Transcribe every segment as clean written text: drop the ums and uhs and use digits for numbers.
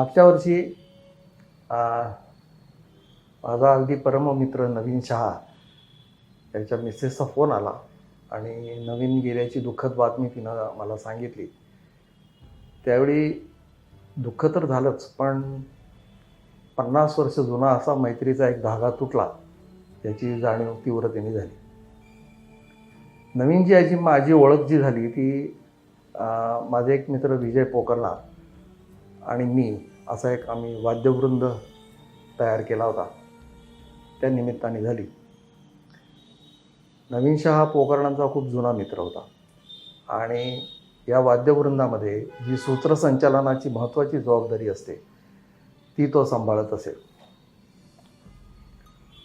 मागच्या वर्षी माझा अगदी परममित्र नवीन शहा यांच्या मिसेसचा फोन आला आणि नवीन गेल्याची दुःखद बातमी तिनं मला सांगितली. त्यावेळी दुःख तर झालंच, पण 50 वर्ष जुना असा मैत्रीचा एक धागा तुटला याची जाणीव तीव्रतेने झाली. नवीनची याची माझी ओळख जी झाली ती माझे एक मित्र विजय पोकरणार आणि मी असा एक आम्ही वाद्यवृंद तयार केला होता, त्या निमित्ताने झाली. नवीन शहा पोकरणांचा खूप जुना मित्र होता आणि या वाद्यवृंदामध्ये जी सूत्रसंचालनाची महत्त्वाची जबाबदारी असते ती तो सांभाळत असेल.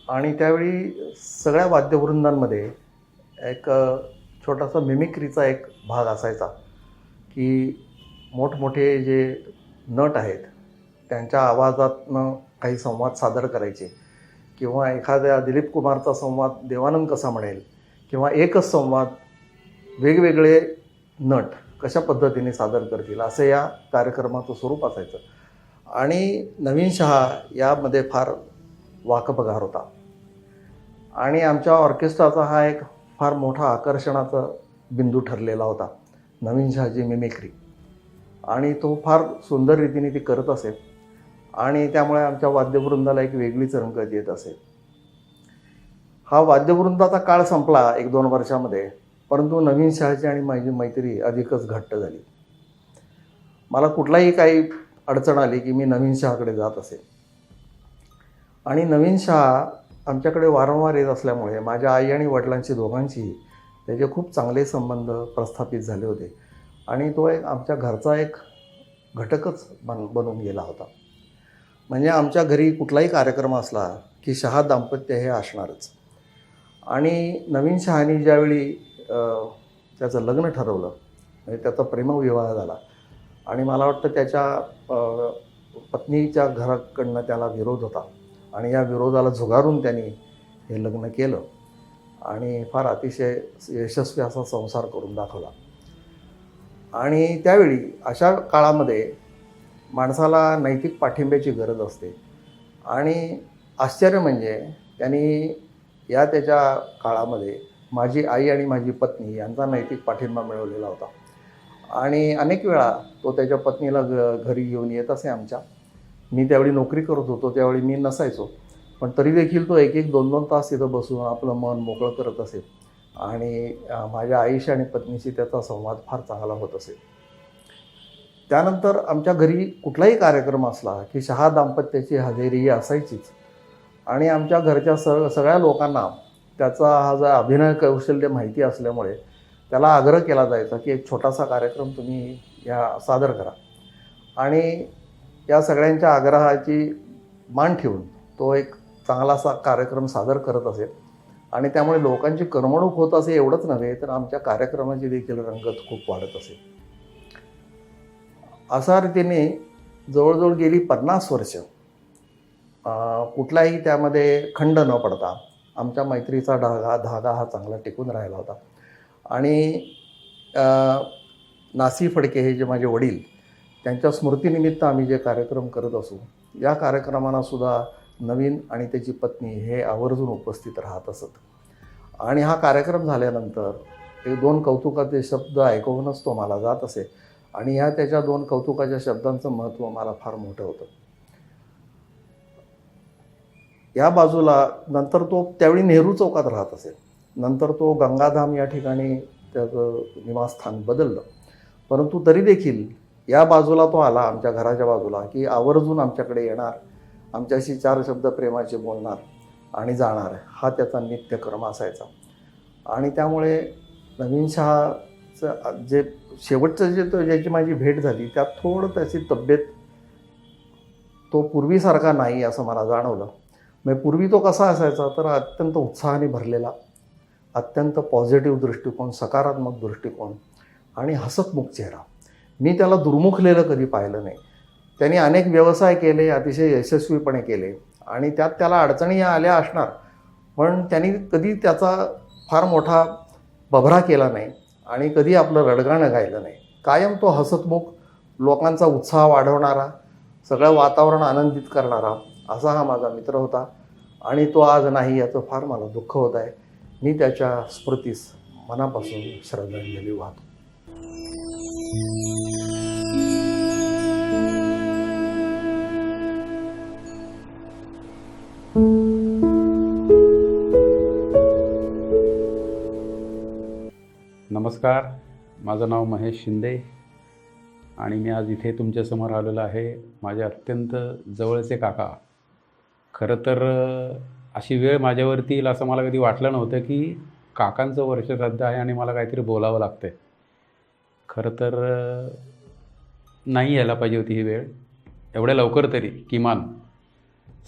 आणि त्यावेळी सगळ्या वाद्यवृंदांमध्ये एक छोटासा मिमिक्रीचा एक भाग असायचा की मोठमोठे जे नट आहेत त्यांच्या आवाजातनं काही संवाद सादर करायचे, किंवा एखाद्या दिलीप कुमारचा संवाद देवानंद कसा म्हणेल, किंवा एकच संवाद वेगवेगळे नट कशा पद्धतीने सादर करतील, असं या कार्यक्रमाचं स्वरूप असायचं. आणि नवीन शहा यामध्ये फार वाकबगार होता आणि आमच्या ऑर्केस्ट्राचा हा एक फार मोठा आकर्षणाचा बिंदू ठरलेला होता, नवीन शहाची मिमिक्री. आणि तो फार सुंदर रीतीने ती करत असेल आणि त्यामुळे आमच्या वाद्यवृंदाला एक वेगळीच रंगत येत असेल. हा वाद्यवृंदाचा काळ संपला 1-2 वर्षामध्ये, परंतु नवीन शहाची आणि माझी मैत्री अधिकच घट्ट झाली. मला कुठलाही काही अडचण आली की मी नवीन शहाकडे जात असे. आणि नवीन शहा आमच्याकडे वारंवार येत असल्यामुळे माझ्या आई आणि वडिलांशी दोघांशीही त्याचे खूप चांगले संबंध प्रस्थापित झाले होते आणि तो एक आमच्या घरचा एक घटकच बनून गेला होता. म्हणजे आमच्या घरी कुठलाही कार्यक्रम असला की शहा दाम्पत्य हे असणारच. आणि नवीन शहानी ज्यावेळी त्याचं लग्न ठरवलं, म्हणजे त्याचा प्रेमविवाह झाला आणि मला वाटतं त्याच्या पत्नीच्या घराकडनं त्याला विरोध होता आणि या विरोधाला झुगारून त्यांनी हे लग्न केलं आणि फार अतिशय यशस्वी असा संसार करून दाखवला. आणि त्यावेळी अशा काळामध्ये माणसाला नैतिक पाठिंब्याची गरज असते आणि आश्चर्य म्हणजे त्यांनी या त्याच्या काळामध्ये माझी आई आणि माझी पत्नी यांचा नैतिक पाठिंबा मिळवलेला होता. आणि अनेक वेळा तो त्याच्या पत्नीला घरी घेऊन येत असे आमच्या. मी त्यावेळी नोकरी करत होतो, त्यावेळी मी नसायचो, पण तरी देखील तो 1-1, 2-2 तास तिथं बसून आपलं मन मोकळं करत असेल आणि माझ्या आईशी आणि पत्नीशी त्याचा संवाद फार चांगला होत असेल. त्यानंतर आमच्या घरी कुठलाही कार्यक्रम असला की शहा दाम्पत्याची हजेरी असायचीच आणि आमच्या घरच्या सगळ्या लोकांना त्याचा हा जो अभिनय कौशल्य माहिती असल्यामुळे त्याला आग्रह केला जायचा की एक छोटासा कार्यक्रम तुम्ही सादर करा. आणि या सगळ्यांच्या आग्रहाची मान ठेवून तो एक चांगलासा कार्यक्रम सादर करत असेल आणि त्यामुळे लोकांची करमणूक होत असे एवढंच नव्हे तर आमच्या कार्यक्रमाची देखील रंगत खूप वाढत असेल. अशा रीतीने जवळजवळ गेली 50 वर्ष कुठलाही त्यामध्ये खंड न पडता आमच्या मैत्रीचा धागा हा चांगला टिकून राहिला होता. आणि नासी फडके हे जे माझे वडील, त्यांच्या स्मृतीनिमित्त आम्ही जे कार्यक्रम करत असू, या कार्यक्रमांनासुद्धा नवीन आणि त्याची पत्नी हे आवर्जून उपस्थित राहत असत. आणि हा कार्यक्रम झाल्यानंतर 1-2 कौतुकाचे शब्द ऐकवूनच तो मला जात असे आणि ह्या त्याच्या 2 कौतुकाच्या शब्दांचं महत्त्व मला फार मोठं होतं. या बाजूला नंतर तो त्यावेळी नेहरू चौकात राहत असेल, नंतर तो गंगाधाम या ठिकाणी त्याचं निवासस्थान बदललं, परंतु तरी देखील या बाजूला तो आला आमच्या घराच्या बाजूला की आवर्जून आमच्याकडे येणार, आमच्याशी 4 शब्द प्रेमाचे बोलणार आणि जाणार, हा त्याचा नित्यक्रम असायचा. आणि त्यामुळे नवीन शहाचं जे शेवटचं ज्याची माझी भेट झाली त्यात थोडं त्याची तब्येत तो पूर्वीसारखा नाही असं मला जाणवलं. म्हणजे पूर्वी तो कसा असायचा तर अत्यंत उत्साहाने भरलेला, अत्यंत पॉझिटिव्ह दृष्टिकोन, सकारात्मक दृष्टिकोन आणि हसतमुख चेहरा. मी त्याला दुर्मुखलेलं कधी पाहिलं नाही. त्यांनी अनेक व्यवसाय केले, अतिशय यशस्वीपणे केले आणि त्यात त्याला अडचणी आल्या असणार, पण त्यांनी कधी त्याचा फार मोठा बभरा केला नाही आणि कधी आपलं रडगाणं गायलं नाही. कायम तो हसतमुख, लोकांचा उत्साह वाढवणारा, सगळं वातावरण आनंदित करणारा असा हा माझा मित्र होता आणि तो आज नाही याचं फार मला दुःख होत आहे. मी त्याच्या स्मृतीस मनापासून श्रद्धांजली वाहतो. नमस्कार, माझं नाव महेश शिंदे आणि मी आज इथे तुमच्यासमोर आलेलो आहे. माझे अत्यंत जवळचे काका. खरं तर अशी वेळ माझ्यावरती येईल असं मला कधी वाटलं नव्हतं की काकांचं वर्षश्राद्ध आहे आणि मला काहीतरी बोलावं लागतं आहे. खरं तर नाही यायला पाहिजे होती ही वेळ, एवढ्या लवकर तरी. किमान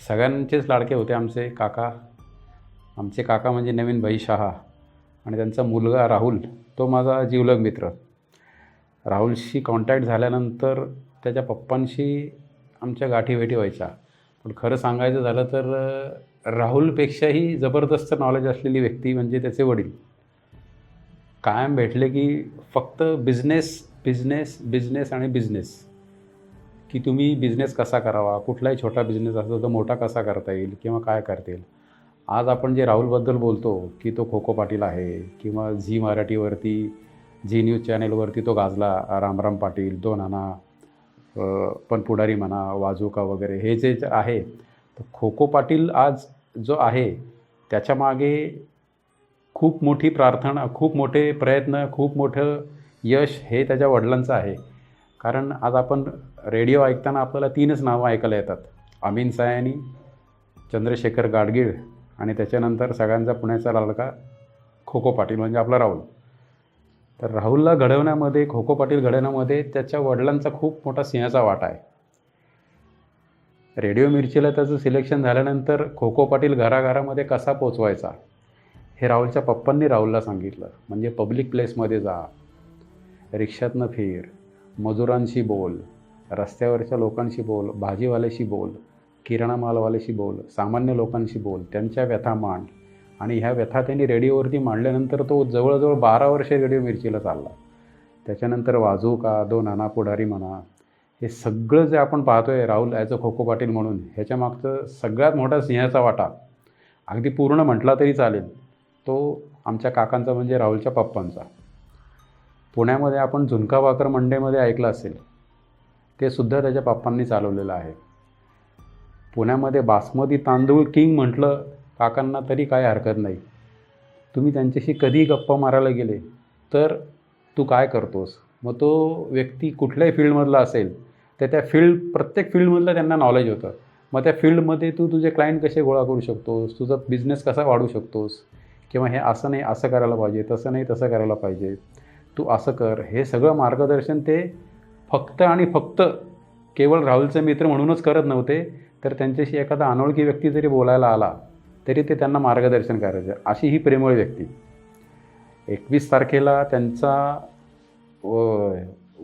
सगळ्यांचेच लाडके होते आमचे काका. आमचे काका म्हणजे नवीन भाई शहा आणि त्यांचा मुलगा राहुल, तो माझा जिवलग मित्र. राहुलशी कॉन्टॅक्ट झाल्यानंतर त्याच्या पप्पांशी आमच्या गाठीभेटी व्हायच्या. पण खरं सांगायचं झालं तर राहुलपेक्षाही जबरदस्त नॉलेज असलेली व्यक्ती म्हणजे त्याचे वडील. कायम भेटले की फक्त बिझनेस बिझनेस बिझनेस आणि बिझनेस, की तुम्ही बिझनेस कसा करावा, कुठलाही छोटा बिझनेस असतो तर मोठा कसा करता येईल किंवा काय करता येईल. आज आपण जे राहुलबद्दल बोलतो की तो खो खो पाटील आहे किंवा झी मराठीवरती, झी न्यूज चॅनेलवरती तो गाजला, रामराम पाटील, दोन आणा, पण पुढारी म्हणा, वाजोका वगैरे, हे जे आहे, तर खो खो पाटील आज जो आहे त्याच्यामागे खूप मोठी प्रार्थना, खूप मोठे प्रयत्न, खूप मोठं यश हे त्याच्या वडिलांचं आहे. कारण आज आपण रेडिओ ऐकताना आपल्याला 3च नावं ऐकायला येतात: अमीन सायानी, चंद्रशेखर गाडगीळ आणि त्याच्यानंतर सगळ्यांचा पुण्याचा लाडका खो खो पाटील म्हणजे आपला राहुल. तर राहुलला घडवण्यामध्ये, खो खो पाटील घडवण्यामध्ये त्याच्या वडिलांचा खूप मोठा सिंहाचा वाटा आहे. रेडिओ मिर्चीला त्याचं सिलेक्शन झाल्यानंतर खो खो पाटील घराघरामध्ये कसा पोचवायचा हे राहुलच्या पप्पांनी राहुलला सांगितलं. म्हणजे पब्लिक प्लेसमध्ये जा, रिक्षातनं फिर, मजुरांशी बोल, रस्त्यावरच्या लोकांशी बोल, भाजीवाल्याशी बोल, किराणा मालवाल्याशी बोल, सामान्य लोकांशी बोल, त्यांच्या व्यथा मांड. आणि ह्या व्यथा त्यांनी रेडिओवरती मांडल्यानंतर तो जवळजवळ 12 वर्षे रेडिओ मिर्चीला चालला. त्याच्यानंतर वाजोका, दोन आणा, पुढारी म्हणा, हे सगळं जे आपण पाहतो आहे राहुल ॲज अ खो खो पाटील म्हणून, ह्याच्यामागचं सगळ्यात मोठा सिंहाचा वाटा, अगदी पूर्ण म्हटला तरी चालेल, तो आमच्या काकांचा म्हणजे राहुलच्या पप्पांचा. पुण्यामध्ये आपण झुणका भाकर मंडईमध्ये ऐकलं असेल, ते सुद्धा त्याच्या पप्पांनी चालवलेलं आहे. पुण्यामध्ये बासमती तांदूळ किंग म्हटलं काकांना तरी काय हरकत नाही. तुम्ही त्यांच्याशी कधी गप्पा मारायला गेले तर तू काय करतोस, मग तो व्यक्ती कुठल्याही फील्डमधला असेल तर त्या प्रत्येक फील्डमधलं त्यांना नॉलेज होतं. मग त्या फील्डमध्ये तू तुझे क्लायंट कसे गोळा करू शकतोस, तुझा बिझनेस कसा वाढवू शकतोस, किंवा हे असं नाही असं करायला पाहिजे, तसं नाही तसं करायला पाहिजे, तू असं कर, हे सगळं मार्गदर्शन ते फक्त आणि फक्त केवळ राहुलचे मित्र म्हणूनच करत नव्हते, तर त्यांच्याशी एखादा अनोळखी व्यक्ती जरी बोलायला आला तरी ते त्यांना मार्गदर्शन करायचं. अशी ही प्रेमळ व्यक्ती. 21 तारखेला त्यांचा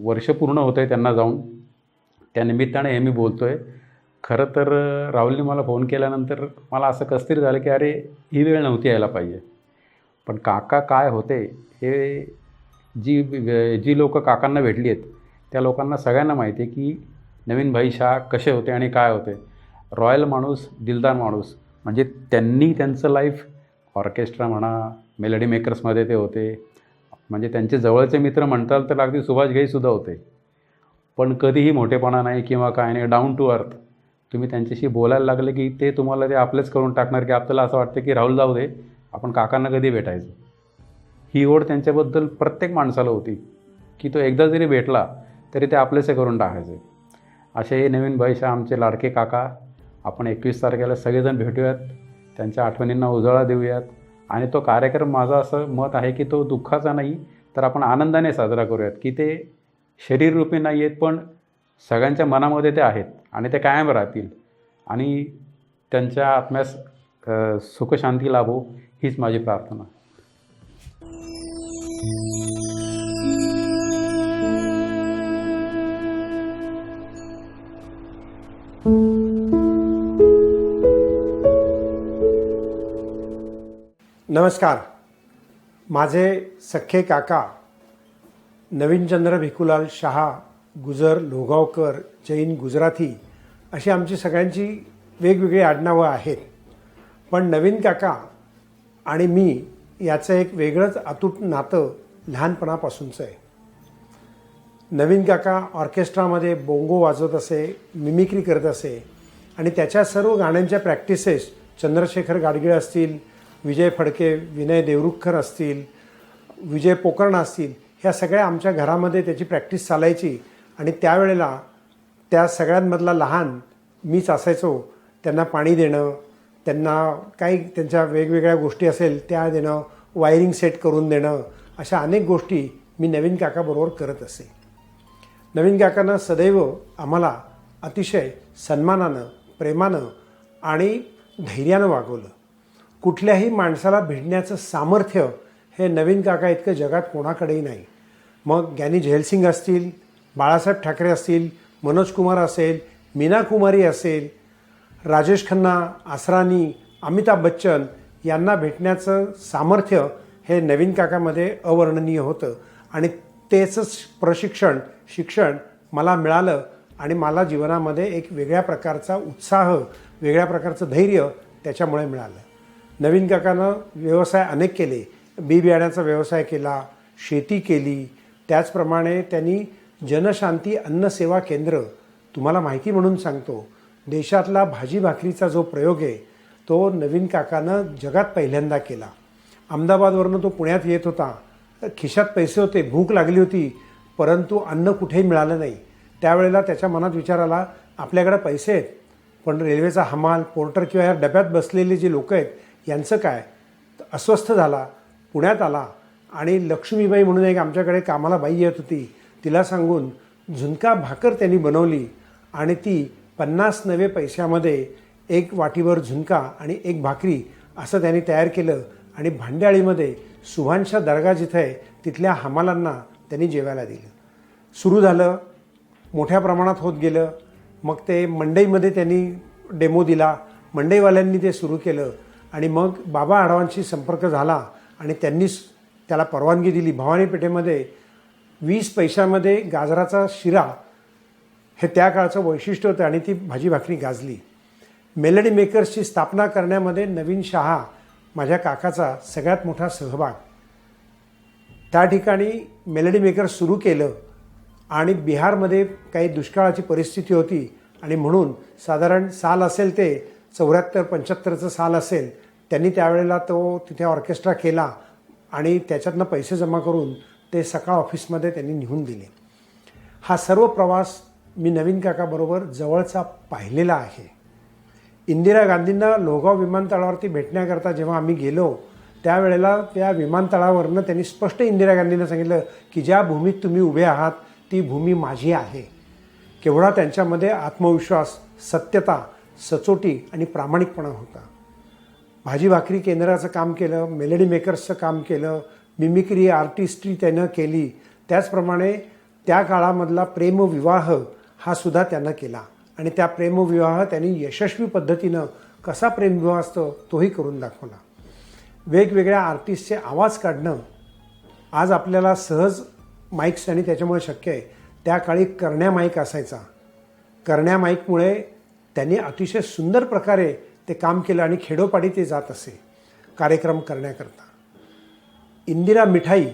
वर्ष पूर्ण होतं आहे त्यांना जाऊन. त्यानिमित्ताने हे मी बोलतो आहे. खरं तर राहुलने मला फोन केल्यानंतर मला असं कसतरी झालं की अरे ही वेळ नव्हती यायला पाहिजे. पण काका काय होते हे जी लोकं काकांना भेटली आहेत त्या लोकांना सगळ्यांना माहिती आहे की नवीन भाई शाह कसे होते आणि काय होते. रॉयल माणूस, दिलदार माणूस. म्हणजे त्यांनी त्यांचं लाईफ ऑर्केस्ट्रा म्हणा, मेलडी मेकर्समध्ये ते होते. म्हणजे त्यांचे जवळचे मित्र म्हणताल तर अगदी सुभाष घईसुद्धा होते. पण कधीही मोठेपणा नाही किंवा काय नाही, डाऊन टू अर्थ. तुम्ही त्यांच्याशी बोलायला लागले की ते तुम्हाला ते आपलेच करून टाकणार, की आपल्याला असं वाटतं की राहुल जाऊ दे, आपण काकांना कधी भेटायचं. ही ओढ त्यांच्याबद्दल प्रत्येक माणसाला होती की तो एकदा जरी भेटला तरी ते आपलेसे करून टाकायचे. असे हे नवीन भाई शाह आमचे लाडके काका. आपण 21 तारखेला सगळेजण भेटूयात, त्यांच्या आठवणींना उजाळा देऊयात. आणि तो कार्यक्रम माझं असं मत आहे की तो दुःखाचा नाही तर आपण आनंदाने साजरा करूयात. की ते शरीररूपी नाही आहेत पण सगळ्यांच्या मनामध्ये ते आहेत आणि ते कायम राहतील आणि त्यांच्या आत्म्यास सुखशांती लाभो हीच माझी प्रार्थना. नमस्कार. माझे सख्खे काका नवीनचंद्र भिकुलाल शहा, गुजर लोगावकर, जैन गुजराथी अशी आमची सगळ्यांची वेगवेगळी आडनावं आहेत. पण नवीन काका आणि मी याचं एक वेगळंच अतूट नातं लहानपणापासूनचं आहे. नवीन काका ऑर्केस्ट्रामध्ये बोंगो वाजवत असे, मिमिक्री करत असे आणि त्याच्या सर्व गाण्यांच्या प्रॅक्टिसेस चंद्रशेखर गाडगीळ असतील, विजय फडके, विनय देवरुखकर असतील, विजय पोकर्ण असतील, ह्या सगळ्या आमच्या घरामध्ये त्याची प्रॅक्टिस चालायची. आणि त्यावेळेला त्या सगळ्यांमधला लहान मीच असायचो. त्यांना पाणी देणं, त्यांना काही त्यांच्या वेगवेगळ्या गोष्टी असेल त्या देणं, वायरिंग सेट करून देणं, अशा अनेक गोष्टी मी नवीन काकाबरोबर करत असे. नवीन काकानं सदैव आम्हाला अतिशय सन्मानानं, प्रेमानं आणि धैर्यानं वागवलं. कुठल्याही माणसाला भिडण्याचं सामर्थ्य हे नवीन काका इतकं जगात कोणाकडेही नाही. मग ज्ञानी झैलसिंग असतील, बाळासाहेब ठाकरे असतील, मनोज कुमार असेल, मीना कुमारी असेल, राजेश खन्ना, आसरानी, अमिताभ बच्चन यांना भेटण्याचं सामर्थ्य हे नवीन काकामध्ये अवर्णनीय होतं. आणि तेच शिक्षण मला मिळालं आणि मला जीवनामध्ये एक वेगळ्या प्रकारचा उत्साह, वेगळ्या प्रकारचं धैर्य त्याच्यामुळे मिळालं. नवीन काकानं व्यवसाय अनेक केले. बी बियाण्याचा व्यवसाय केला, शेती केली. त्याचप्रमाणे त्यांनी जनशांती अन्न सेवा केंद्र, तुम्हाला माहिती म्हणून सांगतो, देशातला भाजी भाकरीचा जो प्रयोग आहे तो नवीन काकानं जगात पहिल्यांदा केला. अहमदाबादवरनं तो पुण्यात येत होता. खिशात पैसे होते, भूक लागली होती, परंतु अन्न कुठेही मिळालं नाही. त्यावेळेला त्याच्या मनात विचार आला, आपल्याकडे पैसे आहेत पण रेल्वेचा हमाल, पोर्टर किंवा या डब्यात बसलेले जे लोक आहेत यांचं काय. अस्वस्थ झाला, पुण्यात आला आणि लक्ष्मीबाई म्हणून एक आमच्याकडे कामाला बाई येत होती, तिला सांगून झुणका भाकर त्यांनी बनवली आणि ती 50 पैशामध्ये एक वाटीवर झुणका आणि एक भाकरी असं त्यांनी तयार केलं. आणि भांड्याळीमध्ये सुभानशा दर्गा जिथं आहे तिथल्या हमालांना त्यांनी जेवायला दिलं. सुरू झालं, मोठ्या प्रमाणात होत गेलं. मग ते मंडईमध्ये त्यांनी डेमो दिला, मंडईवाल्यांनी ते सुरू केलं आणि मग बाबा आढावांशी संपर्क झाला आणि त्यांनीच त्याला परवानगी दिली. भवानी पेठेमध्ये 20 पैशामध्ये गाजराचा शिरा हे त्या काळचं वैशिष्ट्य होतं आणि ती भाजी भाकरी गाजली. मेलडी मेकर्सची स्थापना करण्यामध्ये नवीन शहा माझ्या काकाचा सगळ्यात मोठा सहभाग. त्या ठिकाणी मेलडी मेकर्स सुरू केलं आणि बिहारमध्ये काही दुष्काळाची परिस्थिती होती आणि म्हणून साधारण साल असेल ते 74-75चं साल असेल, त्यांनी त्यावेळेला तो तिथे ऑर्केस्ट्रा केला आणि त्याच्यातनं पैसे जमा करून ते सकाळ ऑफिसमध्ये त्यांनी निघून दिले. हा सर्व प्रवास मी नवीन काकाबरोबर जवळचा पाहिलेला आहे. इंदिरा गांधींना लोहगाव विमानतळावरती भेटण्याकरता जेव्हा आम्ही गेलो त्यावेळेला त्या विमानतळावरनं त्यांनी स्पष्ट इंदिरा गांधींना सांगितलं की ज्या भूमीत तुम्ही उभे आहात ती भूमी माझी आहे. केवढा त्यांच्यामध्ये आत्मविश्वास, सत्यता, सचोटी आणि प्रामाणिकपणा होता. भाजी भाकरी केंद्राचं काम केलं, मेलडी मेकर्सचं काम केलं, मिमिक्री आर्टिस्ट्री त्यानं केली. त्याचप्रमाणे त्या काळामधला प्रेमविवाह हा सुद्धा त्यानं केला आणि त्या प्रेमविवाह त्यांनी यशस्वी पद्धतीनं कसा प्रेमविवाह असतो तोही करून दाखवला. वेगवेगळ्या आर्टिस्टचे आवाज काढणं आज आपल्याला सहज माईक्स आणि त्याच्यामुळे शक्य आहे. त्या काळी करण्या माईक असायचा. करण्या माईकमुळे त्यांनी अतिशय सुंदर प्रकारे ते काम केलं आणि खेडोपाडी ते जात असे कार्यक्रम करण्याकरता. इंदिरा मिठाई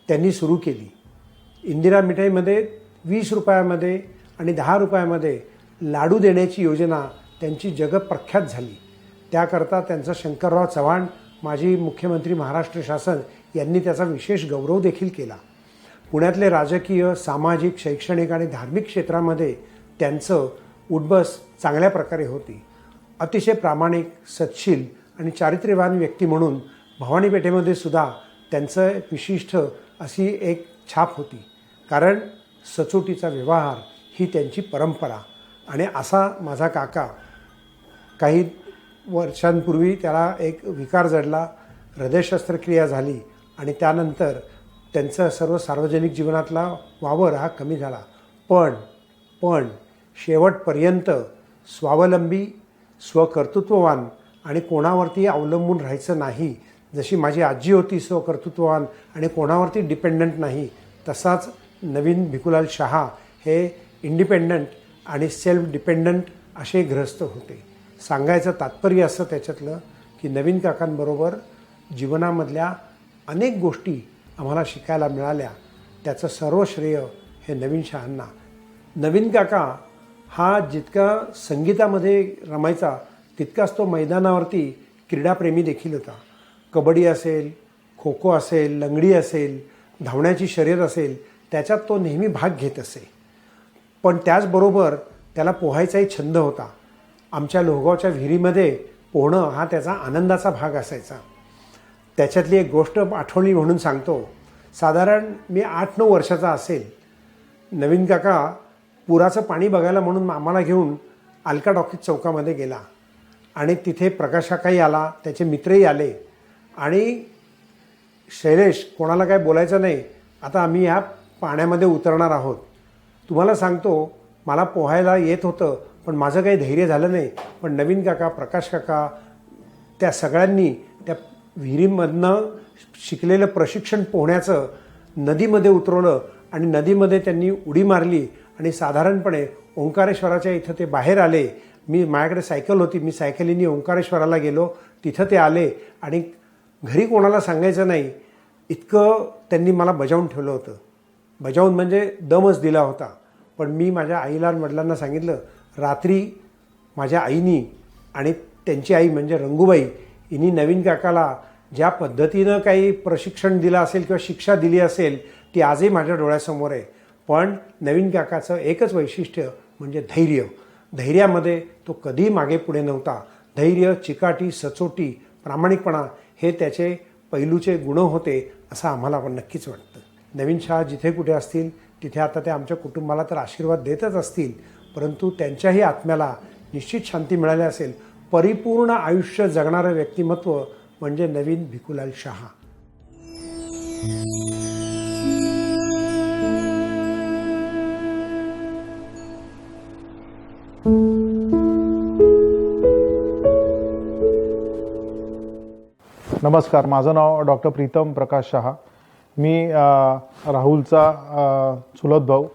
त्यांनी सुरू केली. इंदिरा मिठाईमध्ये 20 रुपयामध्ये आणि 10 रुपयामध्ये लाडू देण्याची योजना त्यांची जगप्रख्यात झाली. त्याकरता त्यांचा शंकरराव चव्हाण, माजी मुख्यमंत्री महाराष्ट्र शासन, यांनी त्याचा विशेष गौरव देखील केला. पुण्यातले राजकीय, सामाजिक, शैक्षणिक आणि धार्मिक क्षेत्रामध्ये त्यांचं उठबस चांगल्या प्रकारे होती. अतिशय प्रामाणिक, सत्शील आणि चारित्र्यवान व्यक्ती म्हणून भवानी पेठेमध्ये सुद्धा त्यांचं विशिष्ट अशी एक छाप होती. कारण सचोटीचा व्यवहार ही त्यांची परंपरा. आणि असा माझा काका, काही वर्षांपूर्वी त्याला एक विकार जडला, हृदय शस्त्रक्रिया झाली आणि त्यानंतर त्यांचं सर्व सार्वजनिक जीवनातला वावर हा कमी झाला. पण शेवटपर्यंत स्वावलंबी, स्वकर्तृत्ववान आणि कोणावरती अवलंबून राहायचं नाही. जशी माझी आजी होती स्वकर्तृत्ववान आणि कोणावरती डिपेंडंट नाही, तसाच नवीन भिकुलाल शहा हे इंडिपेंडंट आणि सेल्फ डिपेंडंट असे ग्रस्त होते. सांगायचं तात्पर्य असं त्याच्यातलं की नवीन काकांबरोबर जीवनामधल्या अनेक गोष्टी आम्हाला शिकायला मिळाल्या. त्याचं सर्व श्रेय हे नवीन शहांना. नवीन काका हा जितका संगीतामध्ये रमायचा तितकाच तो मैदानावरती क्रीडाप्रेमी देखील होता. कबड्डी असेल, खो खो असेल, लंगडी असेल, धावण्याची शर्यत असेल, त्याच्यात तो नेहमी भाग घेत असे. पण त्याचबरोबर त्याला पोहायचाही छंद होता. आमच्या लोहगावच्या विहिरीमध्ये पोहणं हा त्याचा आनंदाचा भाग असायचा. त्याच्यातली एक गोष्ट आठवणी म्हणून सांगतो. साधारण मी 8-9 वर्षाचा असेल. नवीन काका पुराचं पाणी बघायला म्हणून आम्हाला घेऊन अलका टॉकीज चौकामध्ये गेला आणि तिथे प्रकाश काकाही आला, त्याचे मित्रही आले आणि शैलेश कोणाला काय बोलायचं नाही, आता आम्ही ह्या पाण्यामध्ये उतरणार आहोत. तुम्हाला सांगतो मला पोहायला येत होतं पण माझं काही धैर्य झालं नाही. पण नवीन काका, प्रकाश काका त्या सगळ्यांनी त्या विहिरीमधनं शिकलेलं प्रशिक्षण पोहण्याचं नदीमध्ये उतरवलं आणि नदीमध्ये त्यांनी उडी मारली आणि साधारणपणे ओंकारेश्वराच्या इथं ते बाहेर आले. माझ्याकडे सायकल होती, मी सायकलीने ओंकारेश्वराला गेलो. तिथं ते आले आणि घरी कोणाला सांगायचं नाही इतकं त्यांनी मला बजावून ठेवलं होतं. बजावून म्हणजे दमच दिला होता. पण मी माझ्या आईला आणि वडिलांना सांगितलं, रात्री माझ्या आईनी आणि त्यांची आई म्हणजे रंगूबाई हिनी नवीन काकाला ज्या पद्धतीनं काही प्रशिक्षण दिलं असेल किंवा शिक्षा दिली असेल ती आजही माझ्या डोळ्यासमोर आहे. पण नवीन काकाचं एकच वैशिष्ट्य म्हणजे धैर्य. धैर्यामध्ये तो कधीही मागे पुढे नव्हता. धैर्य, चिकाटी, सचोटी, प्रामाणिकपणा हे त्याचे पैलूचे गुण होते असं आम्हाला पण नक्कीच वाटतं. नवीन शाह जिथे कुठे असतील तिथे आता ते आमच्या कुटुंबाला तर आशीर्वाद देतच असतील, परंतु त्यांच्याही आत्म्याला निश्चित शांती मिळाली असेल. परिपूर्ण आयुष्य जगणारं व्यक्तिमत्व म्हणजे नवीन भिकुलाल शाह. नमस्कार, माझं नाव डॉक्टर प्रीतम प्रकाश शहा. मी राहुलचा चुलत भाऊ.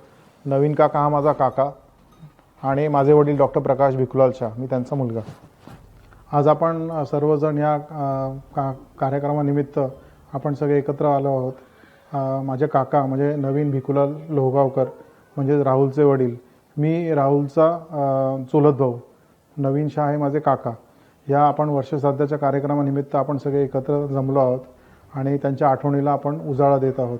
नवीन काका हा माझा काका आणि माझे वडील डॉक्टर प्रकाश भिकुलाल शाह, मी त्यांचा मुलगा. आज आपण सर्वजण या कार्यक्रमानिमित्त आपण सगळे एकत्र आलो आहोत. माझे काका म्हणजे नवीन भिकुलाल लोहगावकर म्हणजे राहुलचे वडील. मी राहुलचा चुलत भाऊ. नवीन शाह हे माझे काका. या आपण वर्षश्राद्धाच्या कार्यक्रमानिमित्त आपण सगळे एकत्र जमलो आहोत आणि त्यांच्या आठवणीला आपण उजाळा देत आहोत.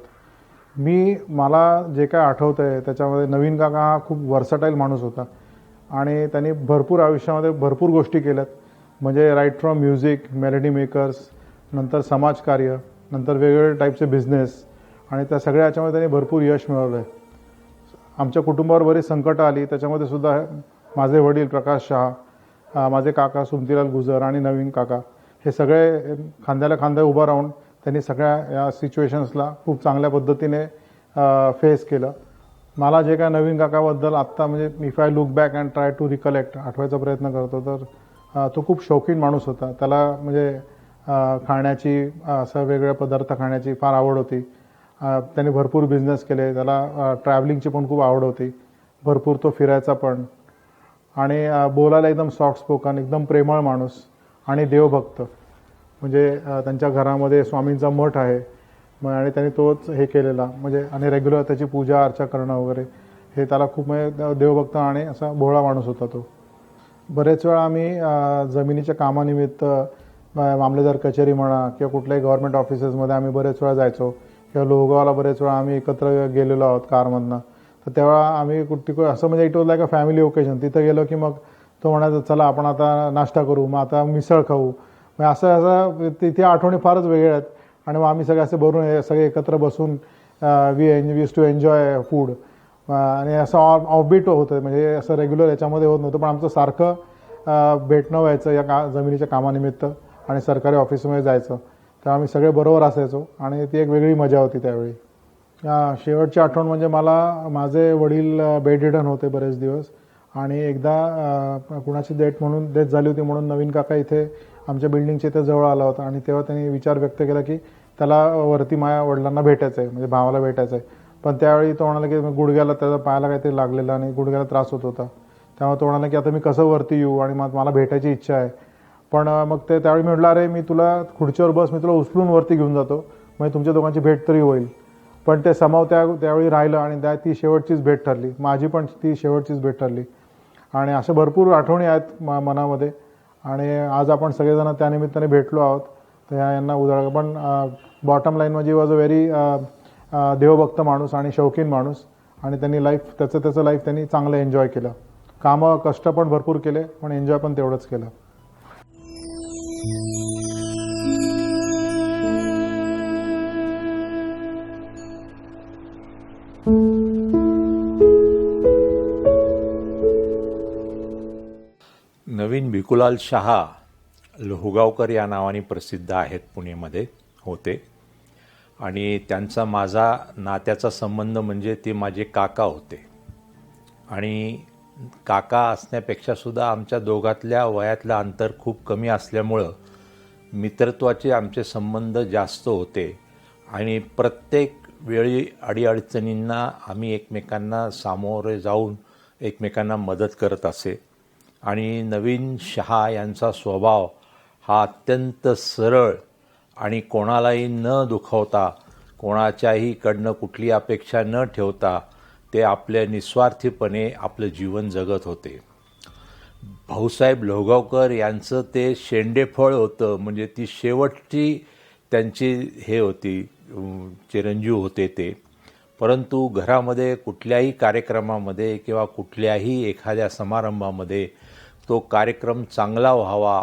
मला जे काय आठवतं आहे त्याच्यामध्ये नवीन काका हा खूप वर्सटाईल माणूस होता आणि त्यांनी भरपूर आयुष्यामध्ये भरपूर गोष्टी केल्यात. म्हणजे right from music, melody makers, नंतर समाजकार्य, नंतर वेगवेगळे टाईपचे बिझनेस आणि त्या सगळ्या याच्यामध्ये त्यांनी भरपूर यश मिळवलं आहे. आमच्या कुटुंबावर बरीच संकटं आली, त्याच्यामध्ये सुद्धा माझे वडील प्रकाश शाह, माझे काका सुमतीलाल गुजर आणि नवीन काका हे सगळे खांद्याला खांदा उभं राहून त्यांनी सगळ्या या सिच्युएशन्सला खूप चांगल्या पद्धतीने फेस केलं. मला जे काय नवीन काकाबद्दल आत्ता म्हणजे if I look back and try to recollect आठवायचा प्रयत्न करतो तर तो खूप शौकीन माणूस होता. त्याला म्हणजे खाण्याची असं वेगवेगळे पदार्थ खाण्याची फार आवड होती. त्याने भरपूर बिझनेस केले. त्याला ट्रॅव्हलिंगची पण खूप आवड होती. भरपूर तो फिरायचा पण आणि बोलायला एकदम सॉफ्ट स्पोकन, एकदम प्रेमळ माणूस आणि देवभक्त. म्हणजे त्यांच्या घरामध्ये स्वामींचा मठ आहे आणि त्यांनी तोच हे केलेला म्हणजे आणि रेग्युलर त्याची पूजा अर्चा करणं वगैरे हे त्याला खूप म्हणजे देवभक्त आणि असा भोळा माणूस होता तो. बरेच वेळा आम्ही जमिनीच्या कामानिमित्त मामलेदार कचेरी म्हणा किंवा कुठल्याही गव्हर्नमेंट ऑफिसेसमध्ये आम्ही बरेच वेळा जायचो किंवा लोहगावला बरेच वेळा आम्ही एकत्र गेलेलो आहोत कारमधनं. तर तेव्हा आम्ही असं म्हणजे it was like a family occasion. तिथं गेलो की मग तो म्हणायचा चला आपण आता नाश्ता करू, मग आता मिसळ खाऊ. मग असं तिथे आठवणी फारच वेगळ्या आहेत आणि मग आम्ही सगळे असे भरून सगळे एकत्र बसून we use to enjoy food आणि असं ऑफबीट होतं म्हणजे असं रेग्युलर याच्यामध्ये होत नव्हतं. पण आमचं सारखं भेटणं व्हायचं या जमिनीच्या कामानिमित्त आणि सरकारी ऑफिसमध्ये जायचं. तेव्हा आम्ही सगळे बरोबर असायचो आणि ती एक वेगळी मजा होती त्यावेळी. शेवटची आठवण म्हणजे मला माझे वडील बेडरिडन होते बरेच दिवस आणि एकदा कुणाची डेथ झाली होती म्हणून नवीन काका इथे आमच्या बिल्डिंगच्या इथे जवळ आला होता आणि तेव्हा त्यांनी विचार व्यक्त केला की त्याला वरती माझ्या वडिलांना भेटायचं आहे म्हणजे भावाला भेटायचं आहे. पण त्यावेळी तो म्हणाला की गुडघ्याला त्याचा पायाला काहीतरी लागलेलं आणि गुडघ्याला त्रास होत होता. त्यामुळे तो म्हणाला की आता मी कसं वरती येऊ आणि मग मला भेटायची इच्छा आहे. पण मग ते त्यावेळी मी म्हटलं अरे मी तुला खुर्चीवर बस, मी तुला उचलून वरती घेऊन जातो, मग तुमच्या दोघांची भेट तरी होईल. पण ते समाव त्यावेळी राहिलं आणि ती शेवटचीच भेट ठरली, माझी पण ती शेवटचीच भेट ठरली. आणि अशा भरपूर आठवणी आहेत मनामध्ये आणि आज आपण सगळेजण त्यानिमित्ताने भेटलो आहोत. तर यांना उदाहरण पण बॉटम लाईन म्हणजे वॉज अ व्हेरी देवभक्त माणूस आणि शौकीन माणूस आणि त्यांनी त्याचं लाईफ त्यांनी चांगलं एन्जॉय केलं. कामं कष्ट पण भरपूर केले पण एन्जॉय पण तेवढंच केलं. नवीन भिकुलाल शहा लोहगावकर या नावाने प्रसिद्ध आहेत, पुणेमध्ये होते. आणि त्यांचा माझा नात्याचा संबंध म्हणजे ते माझे काका होते. आणि काका असण्यापेक्षासुद्धा आमच्या दोघातल्या वयातलं अंतर खूप कमी असल्यामुळं मित्रत्वाचे आमचे संबंध जास्त होते. आणि प्रत्येक वेळी अडीअडचणींना आम्ही एकमेकांना सामोरे जाऊन एकमेकांना मदत करत असे. आणि नवीन शहा यांचा स्वभाव हा अत्यंत सरळ आणि कोणालाही न दुखवता, कोणाच्याही कडनं कुठली अपेक्षा न ठेवता ते आपल्या निस्वार्थीपणे आपलं जीवन जगत होते. भाऊसाहेब लोहगावकर यांचं ते शेंडेफळ होतं, म्हणजे ती शेवटची त्यांची हे होती, चिरंजीव होते ते. परंतु घरामध्ये कुठल्याही कार्यक्रमामध्ये किंवा कुठल्याही एखाद्या समारंभामध्ये तो कार्यक्रम चांगला व्हावा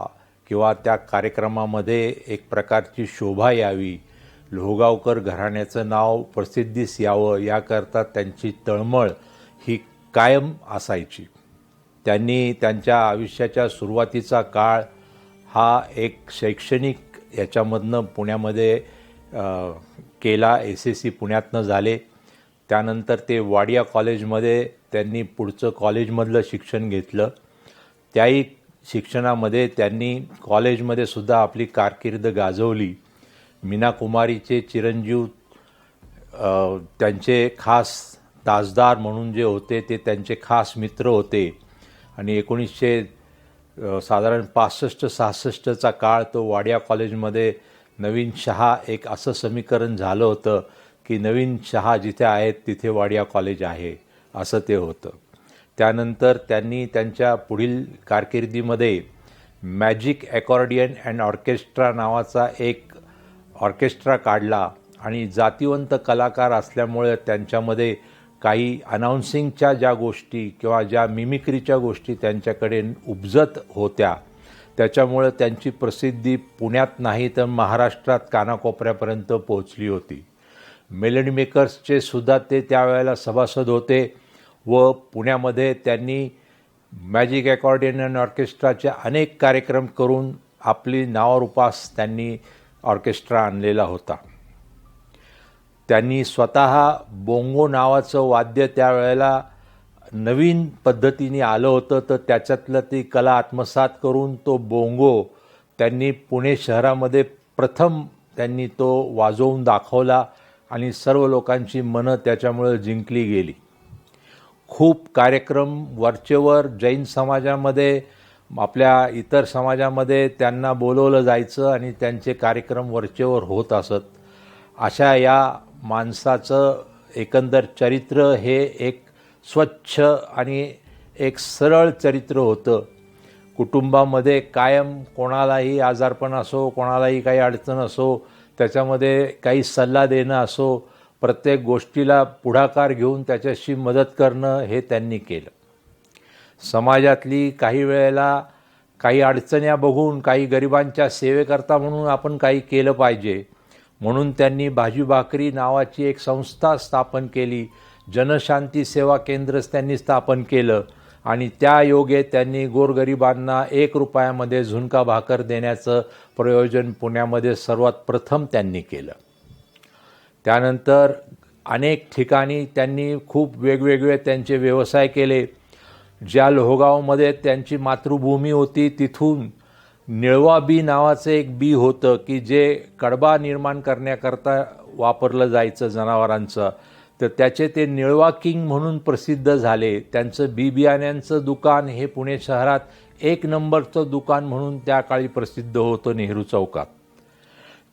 किंवा त्या कार्यक्रमामध्ये एक प्रकारची शोभा यावी, लोहगावकर घराण्याचं नाव प्रसिद्धीस यावं याकरता त्यांची तळमळ ही कायम असायची. त्यांनी त्यांच्या आयुष्याच्या सुरुवातीचा काळ हा एक शैक्षणिक याच्यामधनं पुण्यामध्ये केला. SSC पुण्यातनं झाले. त्यानंतर ते वाडिया कॉलेजमध्ये त्यांनी पुढचं कॉलेजमधलं शिक्षण घेतलं. त्याही शिक्षणामध्ये त्यांनी कॉलेजमध्ये सुद्धा आपली कारकीर्द गाजवली. मीना कुमारीचे चिरंजीव त्यांचे खास तासदार म्हणून जे होते ते त्यांचे खास मित्र होते. आणि 1900 साधारण 65-66चा काळ तो वाडिया कॉलेजमध्ये नवीन शहा एक असं समीकरण झालं होतं की नवीन शहा जिथे आहेत तिथे वाडिया कॉलेज आहे, असं ते होतं. त्यानंतर त्यांनी त्यांच्या पुढील कारकिर्दीमध्ये मॅजिक अकॉर्डियन अँड ऑर्केस्ट्रा नावाचा एक ऑर्केस्ट्रा काढला. आणि जातिवंत कलाकार असल्यामुळे त्यांच्यामध्ये काही अनाऊन्सिंगच्या ज्या गोष्टी किंवा ज्या मिमिक्रीच्या गोष्टी त्यांच्याकडे उपजत होत्या, त्याच्यामुळे त्यांची प्रसिद्धी पुण्यात नाही तर महाराष्ट्रात कानाकोपऱ्यापर्यंत पोहोचली होती. मेलडी मेकर्सचे सुद्धा ते त्यावेळेला सभासद होते व पुण्यामध्ये त्यांनी मॅजिक अकॉर्डियन अँड ऑर्केस्ट्राचे अनेक कार्यक्रम करून आपली नावारूपास त्यांनी ऑर्केस्ट्रा आणलेला होता. त्यांनी स्वतः बोंगो नावाचं वाद्य त्यावेळेला नवीन पद्धतीने आलं होतं, तर त्याच्यातलं ती कला आत्मसात करून तो बोंगो त्यांनी पुणे शहरामध्ये प्रथम त्यांनी तो वाजवून दाखवला आणि सर्व लोकांची मनं त्याच्यामुळे जिंकली गेली. खूप कार्यक्रम वरचेवर जैन समाजामध्ये, आपल्या इतर समाजामध्ये त्यांना बोलवलं जायचं आणि त्यांचे कार्यक्रम वरचेवर होत असत. अशा या माणसाचं एकंदर चरित्र हे एक स्वच्छ आणि एक सरळ चरित्र होतं. कुटुंबामध्ये कायम कोणालाही आजारपण असो, कोणालाही काही अडचण असो, त्याच्यामध्ये काही सल्ला देणं असो, प्रत्येक गोष्टीला पुढाकार घेऊन त्याच्याशी मदत करणं हे त्यांनी केलं. समाजातली काही वेळेला काही अडचण्या बघून काही गरिबांच्या सेवेकरता म्हणून आपण काही केलं पाहिजे म्हणून त्यांनी भाजी भाकरी नावाची एक संस्था स्थापन केली. जनशांती सेवा केंद्रच त्यांनी स्थापन केलं आणि त्या योगे त्यांनी गोरगरिबांना 1 रुपयामध्ये झुणका भाकर देण्याचं प्रयोजन पुण्यामध्ये सर्वात प्रथम त्यांनी केलं. त्यानंतर अनेक ठिकाणी त्यांनी खूप वेगवेगळे त्यांचे व्यवसाय केले. ज्या लोहगावमध्ये त्यांची मातृभूमी होती तिथून निळवा बी नावाचं एक बी होतं की जे कडबा निर्माण करण्याकरता वापरलं जायचं जनावरांचं. तर त्याचे ते निळवा किंग म्हणून प्रसिद्ध झाले. त्यांचं बी बियाण्यांचं दुकान हे पुणे शहरात 1 नंबरचं दुकान म्हणून त्या काळी प्रसिद्ध होतं नेहरू चौकात.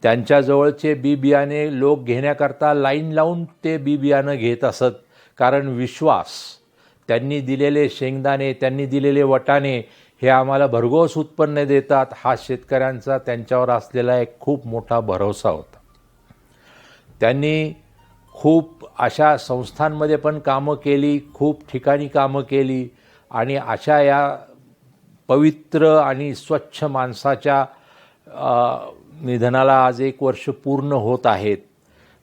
त्यांच्याजवळचे बी बियाणे लोक घेण्याकरता लाईन लावून ते बी बियाणं घेत असत, कारण विश्वास, त्यांनी दिलेले शेंगदाणे, त्यांनी दिलेले वाटाणे हे आम्हाला भरघोस उत्पन्न देतात, हा शेतकऱ्यांचा त्यांच्यावर असलेला एक खूप मोठा भरवसा होता. त्यांनी खूप अशा संस्थांमध्ये पण कामं केली, खूप ठिकाणी कामं केली आणि अशा या पवित्र आणि स्वच्छ माणसाच्या निधनाला आज 1 वर्ष पूर्ण होत आहेत.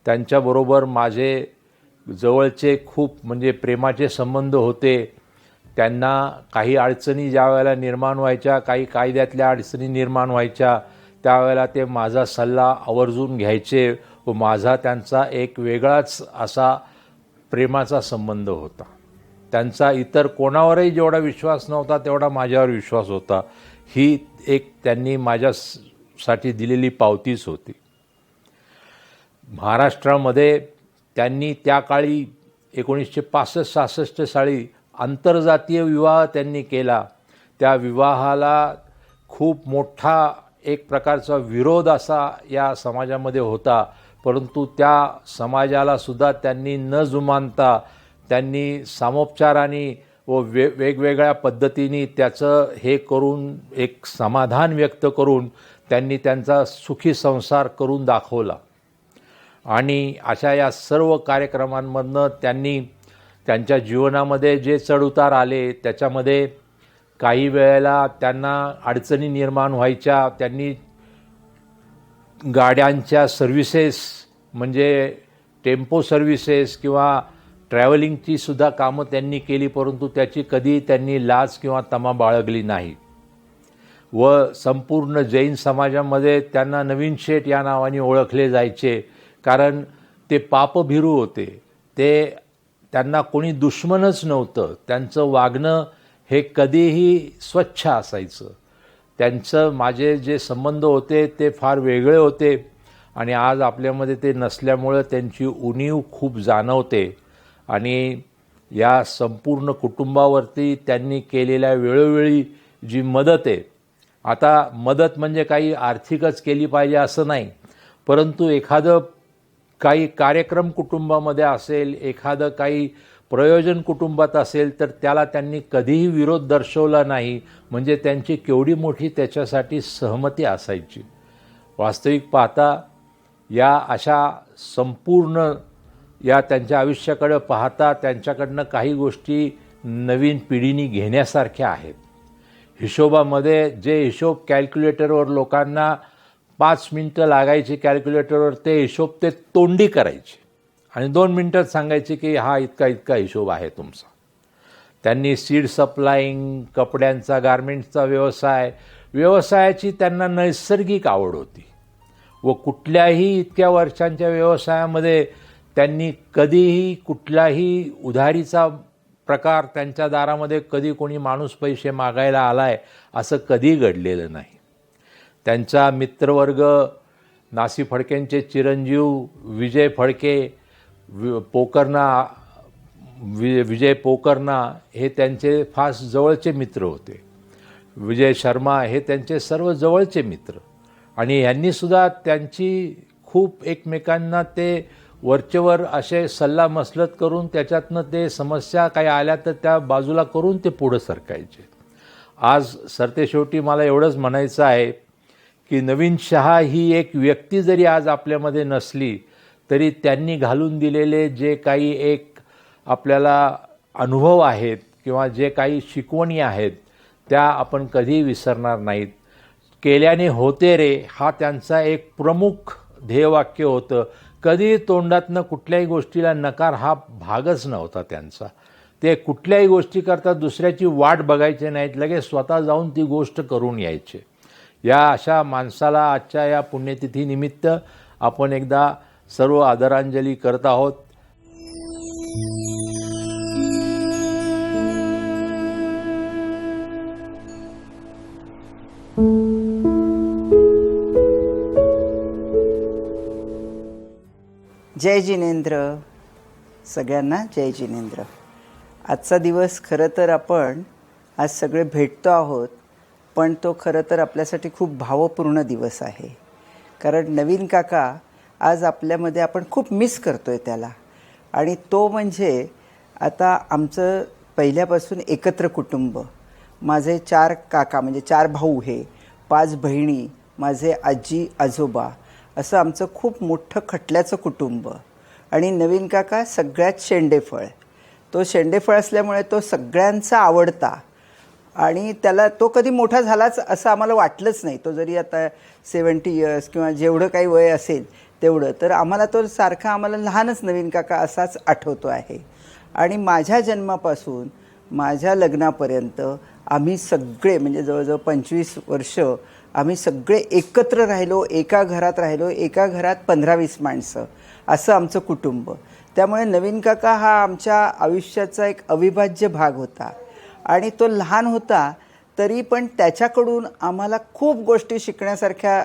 त्यांच्याबरोबर माझे जवळचे खूप म्हणजे प्रेमाचे संबंध होते. त्यांना काही अडचणी ज्या वेळेला निर्माण व्हायच्या, काही कायद्यातल्या अडचणी निर्माण व्हायच्या, त्यावेळेला ते माझा सल्ला आवर्जून घ्यायचे व माझा त्यांचा एक वेगळाच असा प्रेमाचा संबंध होता. त्यांचा इतर कोणावरही जेवढा विश्वास नव्हता तेवढा माझ्यावर विश्वास होता. ही एक त्यांनी माझ्यासाठी दिलेली पावतीच होती. महाराष्ट्रामध्ये त्यांनी त्या काळी 1965-66 साली आंतरजातीय विवाह त्यांनी केला. त्या विवाहाला खूप मोठा एक प्रकारचा विरोध असा या समाजामध्ये होता, परंतु त्या समाजाला सुद्धा त्यांनी न जुमानता त्यांनी सामोपचाराने व वेगवेगळ्या पद्धतीने त्याचं हे करून एक समाधान व्यक्त करून त्यांनी त्यांचा सुखी संसार करून दाखवला. आणि अशा या सर्व कार्यक्रमांमधनं त्यांनी त्यांच्या जीवनामध्ये जे चढउतार आले त्याच्यामध्ये काही वेळेला त्यांना अडचणी निर्माण व्हायच्या. त्यांनी गाड्यांच्या सर्व्हिसेस म्हणजे टेम्पो सर्व्हिसेस किंवा ट्रॅव्हलिंगची सुद्धा कामं त्यांनी केली, परंतु त्याची कधी त्यांनी लाज किंवा तमा बाळगली नाही. व संपूर्ण जैन समाजामध्ये त्यांना नवीन शेठ या नावाने ओळखले जायचे, कारण ते पापभिरू होते. त्यांना कोणी दुश्मनच नव्हतं. त्यांचं वागणं हे कधीही स्वच्छ असायचं. त्यांचं माझे जे संबंध होते ते फार वेगळे होते आणि आज आपल्यामध्ये ते नसल्यामुळं त्यांची उणीव खूप जाणवते. आणि या संपूर्ण कुटुंबावरती त्यांनी केलेल्या वेळोवेळी जी मदत आहे, आता मदत म्हणजे काही आर्थिकच केली पाहिजे असं नाही, परंतु एखादं काही कार्यक्रम कुटुंबामध्ये असेल, एखादं काही प्रयोजन कुटुंबात असेल तर त्याला त्यांनी कधीही विरोध दर्शवला नाही. म्हणजे त्यांची केवढी मोठी त्याच्यासाठी सहमती असायची. वास्तविक पाहता या अशा संपूर्ण या त्यांच्या आयुष्याकडे पाहता त्यांच्याकडनं काही गोष्टी नवीन पिढीने घेण्यासारख्या आहेत. हिशोबामध्ये जे हिशोब कॅल्क्युलेटरवर लोकांना 5 मिनटं लागायची कॅल्क्युलेटरवर, ते हिशोब ते तोंडी करायचे आणि 2 मिनटात सांगायचे की हा इतका इतका हिशोब आहे तुमचा. त्यांनी सीड सप्लाईंग, कपड्यांचा, गारमेंट्सचा व्यवसायाची त्यांना नैसर्गिक आवड होती व कुठल्याही इतक्या वर्षांच्या व्यवसायामध्ये त्यांनी कधीही कुठलाही उधारीचा प्रकार त्यांच्या दारामध्ये कधी कोणी माणूस पैसे मागायला आलाय असं कधी घडलेलं नाही. त्यांचा मित्रवर्ग नासी फडकेंचे चिरंजीव विजय फडके, विजय पोकर्णा हे त्यांचे फार जवळचे मित्र होते. विजय शर्मा हे त्यांचे सर्व जवळचे मित्र आणि यांनीसुद्धा त्यांची खूप एकमेकांना ते वरचेवर असे सल्लामसलत करून त्याच्यातनं ते समस्या काही आल्या तर त्या बाजूला करून ते पुढं सरकायचे. आज सरतेशेवटी मला एवढंच म्हणायचं आहे की नवीन शहा ही एक व्यक्ती जरी आज आपल्यामध्ये नसली तरी त्यांनी घालून दिलेले जे काही एक आपल्याला अनुभव आहेत किंवा जे काही शिकवणी आहेत त्या आपण कधी विसरणार नाहीत. केल्याने होते रे हा त्यांचा एक प्रमुख ध्येयवाक्य होतं. कधी तोंडातनं कुठल्याही गोष्टीला नकार हा भागच नव्हता त्यांचा. ते कुठल्याही गोष्टीकरता दुसऱ्याची वाट बघायचे नाहीत, लगेच स्वतः जाऊन ती गोष्ट करून यायचे. या अशा माणसाला आजच्या या पुण्यतिथीनिमित्त आपण एकदा सर्व आदरांजली करत आहोत. जय जिनेंद्र. सगळ्यांना जय जिनेंद्र. आजचा दिवस खरं तर आपण आज सगळे भेटतो आहोत, पण तो खरं तर आपल्यासाठी खूप भावपूर्ण दिवस आहे. कारण नवीन काका आज आपल्यामध्ये आपण खूप मिस करतो आहे त्याला. आणि तो म्हणजे आता आमचं पहिल्यापासून एकत्र कुटुंब. माझे 4 काका म्हणजे 4 भाऊ, हे 5 बहिणी, माझे आजी आजोबा, असं आमचं खूप मोठं खटल्याचं कुटुंब. आणि नवीन काका सगळ्यात शेंडेफळ. तो शेंडेफळ असल्यामुळे तो सगळ्यांचा आवडता. आणि त्याला तो कधी मोठा झालाच असं आम्हाला वाटलंच नाही. तो जरी आता 70 इयर्स किंवा जेवढं काही वय असेल तेवढं, तर आम्हाला तो सारखा आम्हाला लहानच नवीन काका असाच आठवतो आहे. आणि माझ्या जन्मापासून माझ्या लग्नापर्यंत आम्ही सगळे म्हणजे जवळजवळ 25 वर्ष आम्ही सगळे एकत्र राहिलो, एका घरात राहिलो, एका घरात 15-20 माणसं, असं आमचं कुटुंब. त्यामुळे नवीन काका हा आमच्या आयुष्याचा एक अविभाज्य भाग होता. आणि तो लहान होता तरी पण त्याच्याकडून आम्हाला खूप गोष्टी शिकायला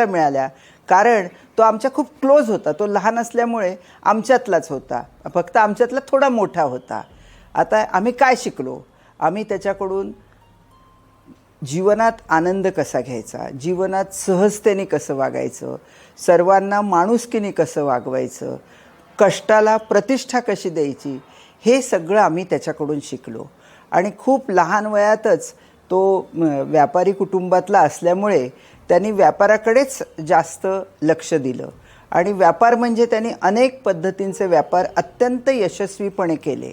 मिळाल्या. कारण तो आमच्या खूप क्लोज होता. तो लहान असल्यामुळे आमच्यातलाच होता, फक्त आमच्यातला थोडा मोठा होता. आता आम्ही काय शिकलो? आम्ही त्याच्याकडून जीवनात आनंद कसा घ्यायचा, जीवनात सहजतेने कसं वागायचं, सर्वांना माणुसकीने कसं वागवायचं, कष्टाला प्रतिष्ठा कशी द्यायची, हे सगळं आम्ही त्याच्याकडून शिकलो. आणि खूप लहान वयातच तो व्यापारी कुटुंबातला असल्यामुळे त्यांनी व्यापाराकडेच जास्त लक्ष दिलं. आणि व्यापार म्हणजे त्यांनी अनेक पद्धतींचे व्यापार अत्यंत यशस्वीपणे केले.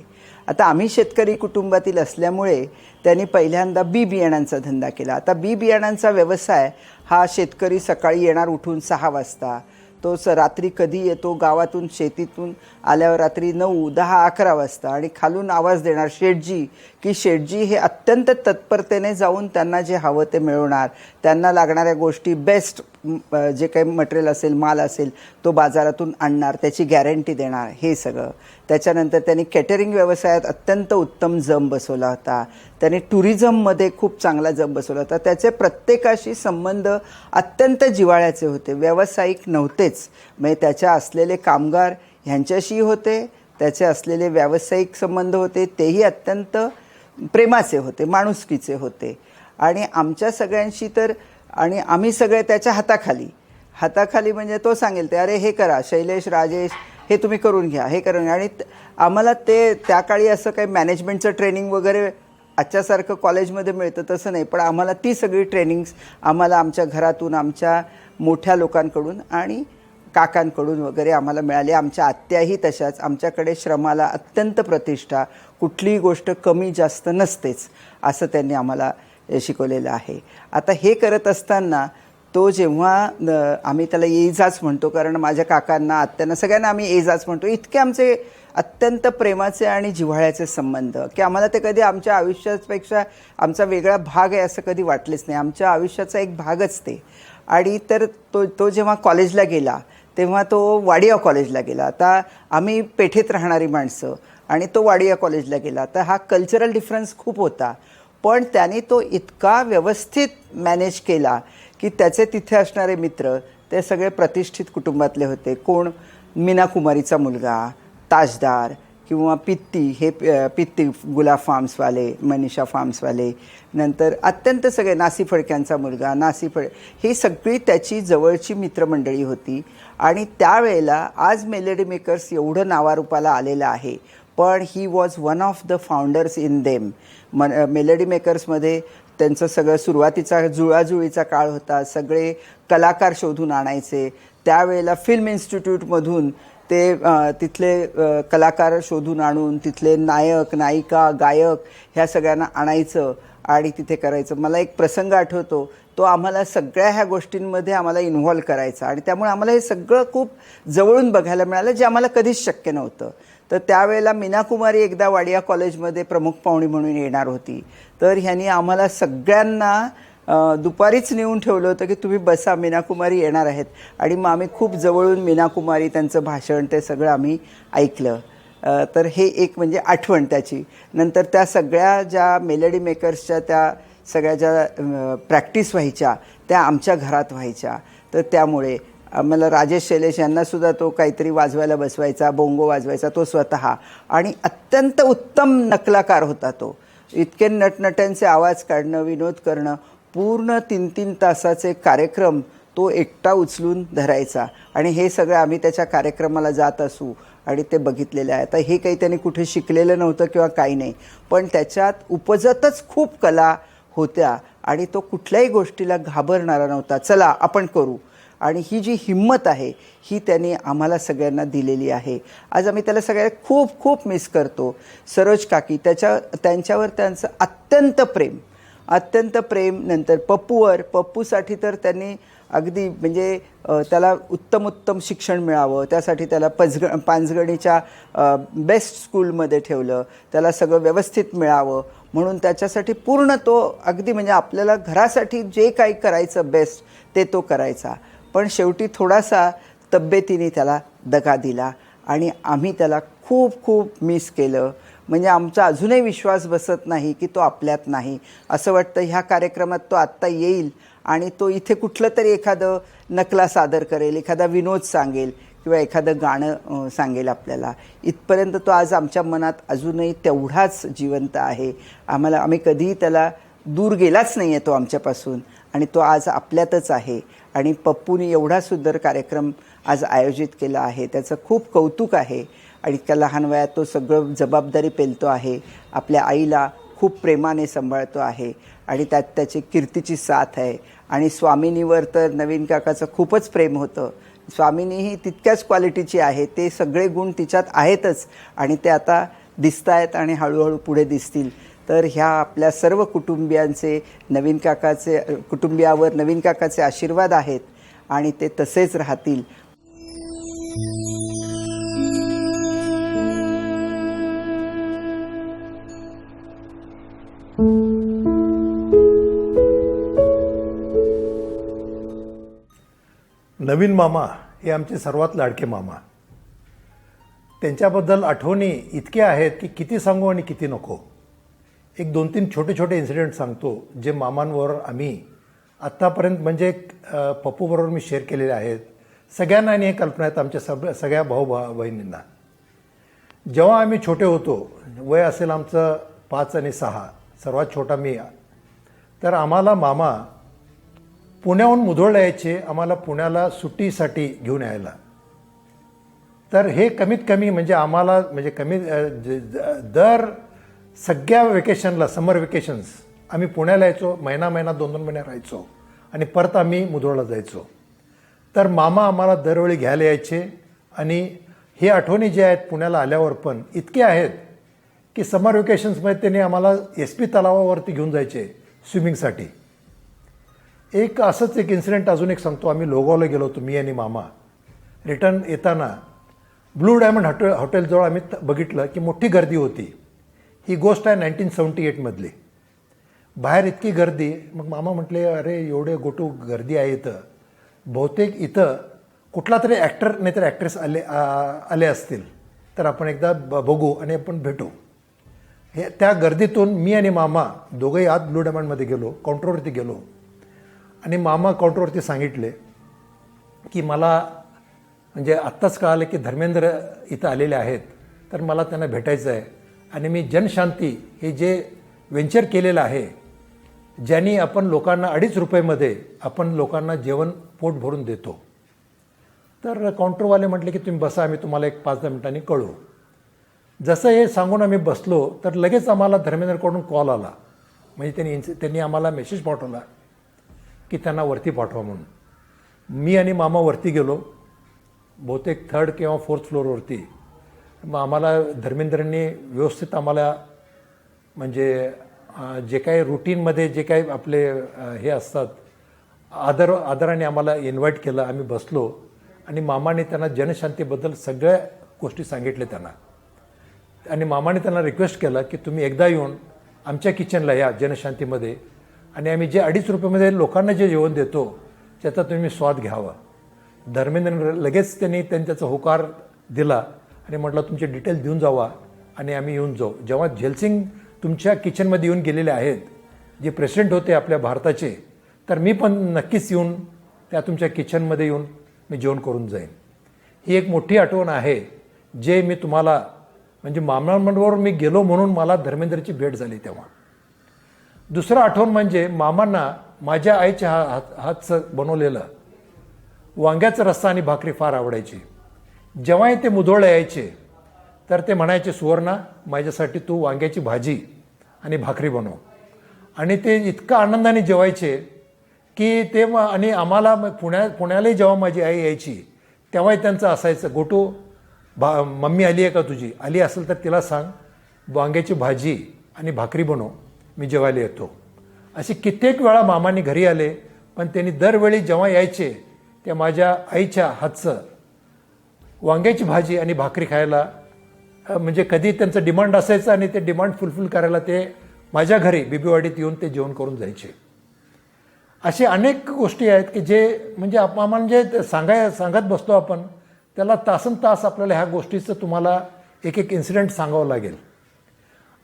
आता आम्ही शेतकरी कुटुंबातील असल्यामुळे त्यांनी पहिल्यांदा बी बियाणांचा धंदा केला. आता बी बियाणांचा व्यवसाय हा शेतकरी सकाळी येणार उठून 6 वाजता, तो रात्री कधी येतो, गावातून शेतीतून आल्यावर रात्री 9, 10, 11 वाजता, आणि खालून आवाज देणार शेठजी, की शेठजी हे अत्यंत तत्परतेने जाऊन त्यांना जे हवं ते मिळवणार, त्यांना लागणाऱ्या गोष्टी बेस्ट जे काही मटेरियल असेल, माल असेल, तो बाजारातून आणणार, त्याची गॅरंटी देणार, हे सगळं. त्याच्यानंतर त्यांनी कॅटरिंग व्यवसायात अत्यंत उत्तम जम बसवला होता. त्याने टुरिझममध्ये खूप चांगला जम बसवला होता. त्याचे प्रत्येकाशी संबंध अत्यंत जिव्हाळ्याचे होते, व्यावसायिक नव्हतेच. म्हणजे त्याच्या असलेले कामगार ह्यांच्याशी होते, त्याचे असलेले व्यावसायिक संबंध होते तेही अत्यंत प्रेमाचे होते, माणुसकीचे होते. आणि आमच्या सगळ्यांशी तर, आणि आम्ही सगळे त्याच्या हाताखाली म्हणजे तो सांगेल ते, अरे हे करा शैलेश, राजेश, हे तुम्ही करून घ्या, हे करून घ्या. आणि आम्हाला ते त्या काळी असं काही मॅनेजमेंटचं ट्रेनिंग वगैरे आजच्यासारखं कॉलेजमध्ये मिळतं तसं नाही, पण आम्हाला ती सगळी ट्रेनिंग्स आम्हाला आमच्या घरातून, आमच्या मोठ्या लोकांकडून आणि काकांकडून वगैरे आम्हाला मिळाली. आमच्या आत्याही तशाच. आमच्याकडे श्रमाला अत्यंत प्रतिष्ठा, कुठलीही गोष्ट कमी जास्त नसतेच, असं त्यांनी आम्हाला शिकवलेलं आहे. आता हे करत असताना तो जेव्हा आम्ही त्याला येजाच म्हणतो, कारण माझ्या काकांना, आत्यांना, सगळ्यांना आम्ही येजाच म्हणतो. इतके आमचे अत्यंत प्रेमाचे आणि जिव्हाळ्याचे संबंध की आम्हाला ते कधी आमच्या आयुष्यापेक्षा आमचा वेगळा भाग आहे असं कधी वाटलेच नाही. आमच्या आयुष्याचा एक भागच ते. आणि तर तो जेव्हा कॉलेजला गेला तेव्हा तो वाडिया कॉलेजला गेला. आता आम्ही पेठेत राहणारी माणसं आणि तो वाडिया कॉलेजला गेला, तर हा कल्चरल डिफरन्स खूप होता. पण त्याने तो इतका व्यवस्थित मॅनेज केला की त्याचे तिथे असणारे मित्र ते सगळे प्रतिष्ठित कुटुंबातले होते. कोण मीना कुमारीचा मुलगा ताजदार, किंवा पित्ती गुलाब फार्म्सवाले, मनीषा फार्म्सवाले, नंतर अत्यंत सगळे नासी फडक्यांचा मुलगा, ही सगळी त्याची जवळची मित्रमंडळी होती. आणि त्यावेळेला आज मेलडी मेकर्स एवढं नावारूपाला आलेलं आहे, पण he was one of the founders in them. Melody मेकर्समध्ये त्यांचं सगळं सुरुवातीचा जुळाजुळीचा काळ होता. सगळे कलाकार शोधून आणायचे. त्यावेळेला फिल्म इन्स्टिट्यूटमधून ते तिथले कलाकार शोधून आणून तिथले नायक, नायिका, गायक ह्या सगळ्यांना आणायचं आणि तिथे करायचं. मला एक प्रसंग आठवतो, तो आम्हाला सगळ्या ह्या गोष्टींमध्ये आम्हाला इन्व्हॉल्व करायचा आणि त्यामुळे आम्हाला हे सगळं खूप जवळून बघायला मिळालं, जे आम्हाला कधीच शक्य नव्हतं. तर त्यावेळेला मीना कुमारी एकदा वाडिया कॉलेजमध्ये प्रमुख पाहुणी म्हणून येणार होती. तर ह्यांनी आम्हाला सगळ्यांना दुपारीच नेऊन ठेवलं होतं की तुम्ही बसा, मीना कुमारी येणार आहेत. आणि मग आम्ही खूप जवळून मीना कुमारी, त्यांचं भाषण, ते सगळं आम्ही ऐकलं. तर हे एक म्हणजे आठवण त्याची. नंतर त्या सगळ्या ज्या मेलडी मेकर्सच्या त्या सगळ्या ज्या प्रॅक्टिस व्हायच्या त्या आमच्या घरात व्हायच्या. तर त्यामुळे आम्हाला राजेश शैलेश यांनासुद्धा तो काहीतरी वाजवायला बसवायचा, बोंगो वाजवायचा तो स्वतः, आणि अत्यंत उत्तम नकलाकार होता तो. इतके नटनट्यांचे आवाज काढणं, विनोद करणं, पूर्ण 3-3 तासाचे कार्यक्रम तो एकटा उचलून धरायचा. आणि हे सगळं आम्ही त्याच्या कार्यक्रमाला जात असू आणि ते बघितलेलं आहे. आता हे काही त्याने कुठे शिकलेलं नव्हतं किंवा काही नाही, पण त्याच्यात उपजतच खूप कला होत्या आणि तो कुठल्याही गोष्टीला घाबरणारा नव्हता. चला आपण करू. आणि ही जी हिंमत आहे ही त्यांनी आम्हाला सगळ्यांना दिलेली आहे. आज आम्ही त्याला सगळ्यांना खूप खूप मिस करतो. सरोज काकी, त्यांच्यावर त्यांचं अत्यंत प्रेम. नंतर पप्पूसाठी तर त्यांनी अगदी म्हणजे त्याला उत्तम शिक्षण मिळावं, त्यासाठी त्याला पाचगणीच्या बेस्ट स्कूलमध्ये ठेवलं, त्याला सगळं व्यवस्थित मिळावं म्हणून त्याच्यासाठी पूर्ण तो अगदी म्हणजे आपल्याला घरासाठी जे काही करायचं बेस्ट ते तो करायचा. पण शेवटी थोडासा तब्येतीने त्याला दगा दिला आणि आम्ही त्याला खूप खूप मिस केलं. म्हणजे आमचा अजूनही विश्वास बसत नाही की तो आपल्यात नाही. असं वाटतं ह्या कार्यक्रमात तो आत्ता येईल आणि तो इथे कुठलं तरी एखादं नकला सादर करेल, एखादा विनोद सांगेल किंवा एखादं गाणं सांगेल आपल्याला. इथपर्यंत तो आज आमच्या मनात अजूनही तेवढाच जिवंत आहे. आम्ही कधीही त्याला दूर गेलाच नाही आहे तो आमच्यापासून, आणि तो आज आपल्यातच आहे. आणि पप्पूने एवढा सुंदर कार्यक्रम आज आयोजित केला आहे, त्याचं खूप कौतुक आहे. आणि इतक्या लहान वयात तो सगळं जबाबदारी पेलतो आहे, आपल्या आईला खूप प्रेमाने सांभाळतो आहे आणि त्यात त्याची कीर्तीची साथ आहे. आणि स्वामिनीवर तर नवीन काकाचं खूपच प्रेम होतं. स्वामिनीही तितक्याच क्वालिटीची आहे, ते सगळे गुण तिच्यात आहेतच आणि ते आता दिसत आहेत आणि हळूहळू पुढे दिसतील. तर ह्या आपल्या सर्व कुटुंबियावर नवीन काकाचे आशीर्वाद आहेत आणि ते तसेच राहतील. नवीन मामा हे आमचे सर्वात लाडके मामा. त्यांच्याबद्दल आठवणी इतक्या आहेत की किती सांगू आणि किती नको. एक 2-3 छोटे इन्सिडेंट सांगतो जे मामांवर आम्ही आत्तापर्यंत म्हणजे पप्पूबरोबर मी शेअर केलेले आहेत. सगळ्यांना आणि हे कल्पना आहेत आमच्या सगळ्या बहिणींना. जेव्हा आम्ही छोटे होतो, वय असेल आमचं 5 आणि 6, सर्वात छोटा मी, तर आम्हाला मामा पुण्याहून मुधोळला यायचे आम्हाला पुण्याला सुट्टीसाठी घेऊन यायला. तर हे कमीत कमी म्हणजे आम्हाला म्हणजे दर सगळ्या वेकेशनला, समर वेकेशन्स आम्ही पुण्याला यायचो. महिना 2-2 महिने राहायचो आणि परत आम्ही मुधोळला जायचो. तर मामा आम्हाला दरवेळी घ्यायला यायचे. आणि हे आठवणी जे आहेत पुण्याला आल्यावर पण इतके आहेत की समर वेकेशन्समध्ये त्यांनी आम्हाला SP तलावावरती घेऊन जायचे स्विमिंगसाठी. असंच एक इन्सिडेंट अजून एक सांगतो. आम्ही लोगावला गेलो होतो, मी आणि मामा. रिटर्न येताना ब्लू डायमंड हॉटेलजवळ आम्ही बघितलं की मोठी गर्दी होती. ही गोष्ट आहे 1978 मधली. बाहेर इतकी गर्दी. मग मामा म्हटले, अरे एवढे गोटू गर्दी आहे इथं, बहुतेक इथं कुठला तरी ॲक्टर नाही तर ॲक्ट्रेस आले असतील, तर आपण एकदा बघू आणि आपण भेटू. त्या गर्दीतून मी आणि मामा दोघंही आत ब्लू डायमंडमध्ये गेलो, काउंटरवरती गेलो. आणि मामा काउंटरवरती सांगितले की मला म्हणजे आत्ताच कळालं की धर्मेंद्र इथं आलेले आहेत, तर मला त्यांना भेटायचं आहे. आणि मी जनशांती हे जे व्हेंचर केलेलं आहे, ज्यांनी आपण लोकांना 2.5 रुपयेमध्ये आपण लोकांना जेवण पोट भरून देतो. तर काउंटरवाले म्हटले की तुम्ही बसा, आम्ही तुम्हाला एक 5-10 मिनिटांनी कळू. जसं हे सांगून आम्ही बसलो तर लगेच आम्हाला धर्मेंद्रकडून कॉल आला. म्हणजे त्यांनी आम्हाला मेसेज पाठवला की त्यांना वरती पाठवा म्हणून. मी आणि मामा वरती गेलो, बहुतेक 3rd किंवा 4th फ्लोअरवरती. मग आम्हाला धर्मेंद्रांनी व्यवस्थित आम्हाला म्हणजे जे काही रुटीनमध्ये जे काही आपले हे असतात आदराने आम्हाला इन्व्हाइट केलं. आम्ही बसलो आणि मामाने त्यांना जनशांतीबद्दल सगळ्या गोष्टी सांगितल्या त्यांना. आणि मामाने त्यांना रिक्वेस्ट केला की तुम्ही एकदा येऊन आमच्या किचनला या जनशांतीमध्ये, आणि आम्ही जे 2.5 रुपयामध्ये लोकांना जे जेवण देतो त्याचा तुम्ही स्वाद घ्यावा. धर्मेंद्र लगेच त्यांचा होकार दिला आणि म्हटलं तुमचे डिटेल्स देऊन जावा आणि आम्ही येऊन जाऊ. जेव्हा झैलसिंग तुमच्या किचनमध्ये येऊन गेलेले आहेत, जे प्रेसिडेंट होते आपल्या भारताचे, तर मी पण नक्कीच येऊन त्या तुमच्या किचनमध्ये येऊन मी जेवण करून जाईन. ही एक मोठी आठवण आहे जे मी तुम्हाला म्हणजे मामांबरोबर मी गेलो म्हणून मला धर्मेंद्रची भेट झाली तेव्हा. दुसरं आठवण म्हणजे मामांना माझ्या आईच्या हातचं बनवलेलं वांग्याचा रस्सा आणि भाकरी फार आवडायची. जेव्हाही ते मुधोळ यायचे तर ते म्हणायचे, सुवर्णा माझ्यासाठी तू वांग्याची भाजी आणि भाकरी बनव. आणि ते इतकं आनंदाने जेवायचे की ते आणि आम्हाला पुण्यालाही जेव्हा माझी आई यायची तेव्हाही त्यांचं असायचं, गोटू मम्मी आली आहे का तुझी, आली असेल तर तिला सांग वांग्याची भाजी आणि भाकरी बनव, मी जेवायला येतो. असे कित्येक वेळा मामांनी घरी आले, पण त्यांनी दरवेळी जेव्हा यायचे ते माझ्या आईच्या हातचं वांग्याची भाजी आणि भाकरी खायला म्हणजे कधी त्यांचं डिमांड असायचं आणि ते डिमांड फुलफिल करायला ते माझ्या घरी बिबीवाडीत येऊन ते जेवण करून जायचे. असे अनेक गोष्टी आहेत की जे म्हणजे आपण जे सांगत बसतो आपण त्याला तासन तास आपल्याला ह्या गोष्टीचं तुम्हाला एक एक इन्सिडेंट सांगावं लागेल.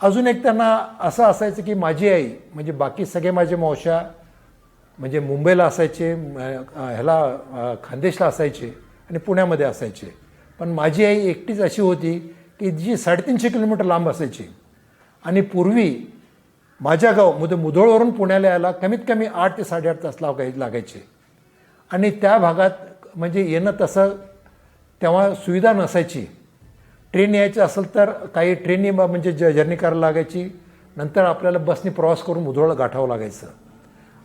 अजून एक त्यांना असं असायचं की माझी आई म्हणजे बाकी सगळे माझे मावश्या म्हणजे मुंबईला असायचे, खानदेशला असायचे आणि पुण्यामध्ये असायचे. पण माझी आई एकटीच अशी होती की जी 350 किलोमीटर लांब असायची. आणि पूर्वी माझ्या गाव म्हणजे मुधोळवरून पुण्याला यायला कमीत कमी 8 ते 8.5 तास लागायचे. आणि त्या भागात म्हणजे येणं तसं तेव्हा सुविधा नसायची. ट्रेन यायचं असेल तर काही ट्रेननी म्हणजे जर्नी करायला लागायची, नंतर आपल्याला बसनी प्रवास करून मुधोळ गाठावं लागायचं.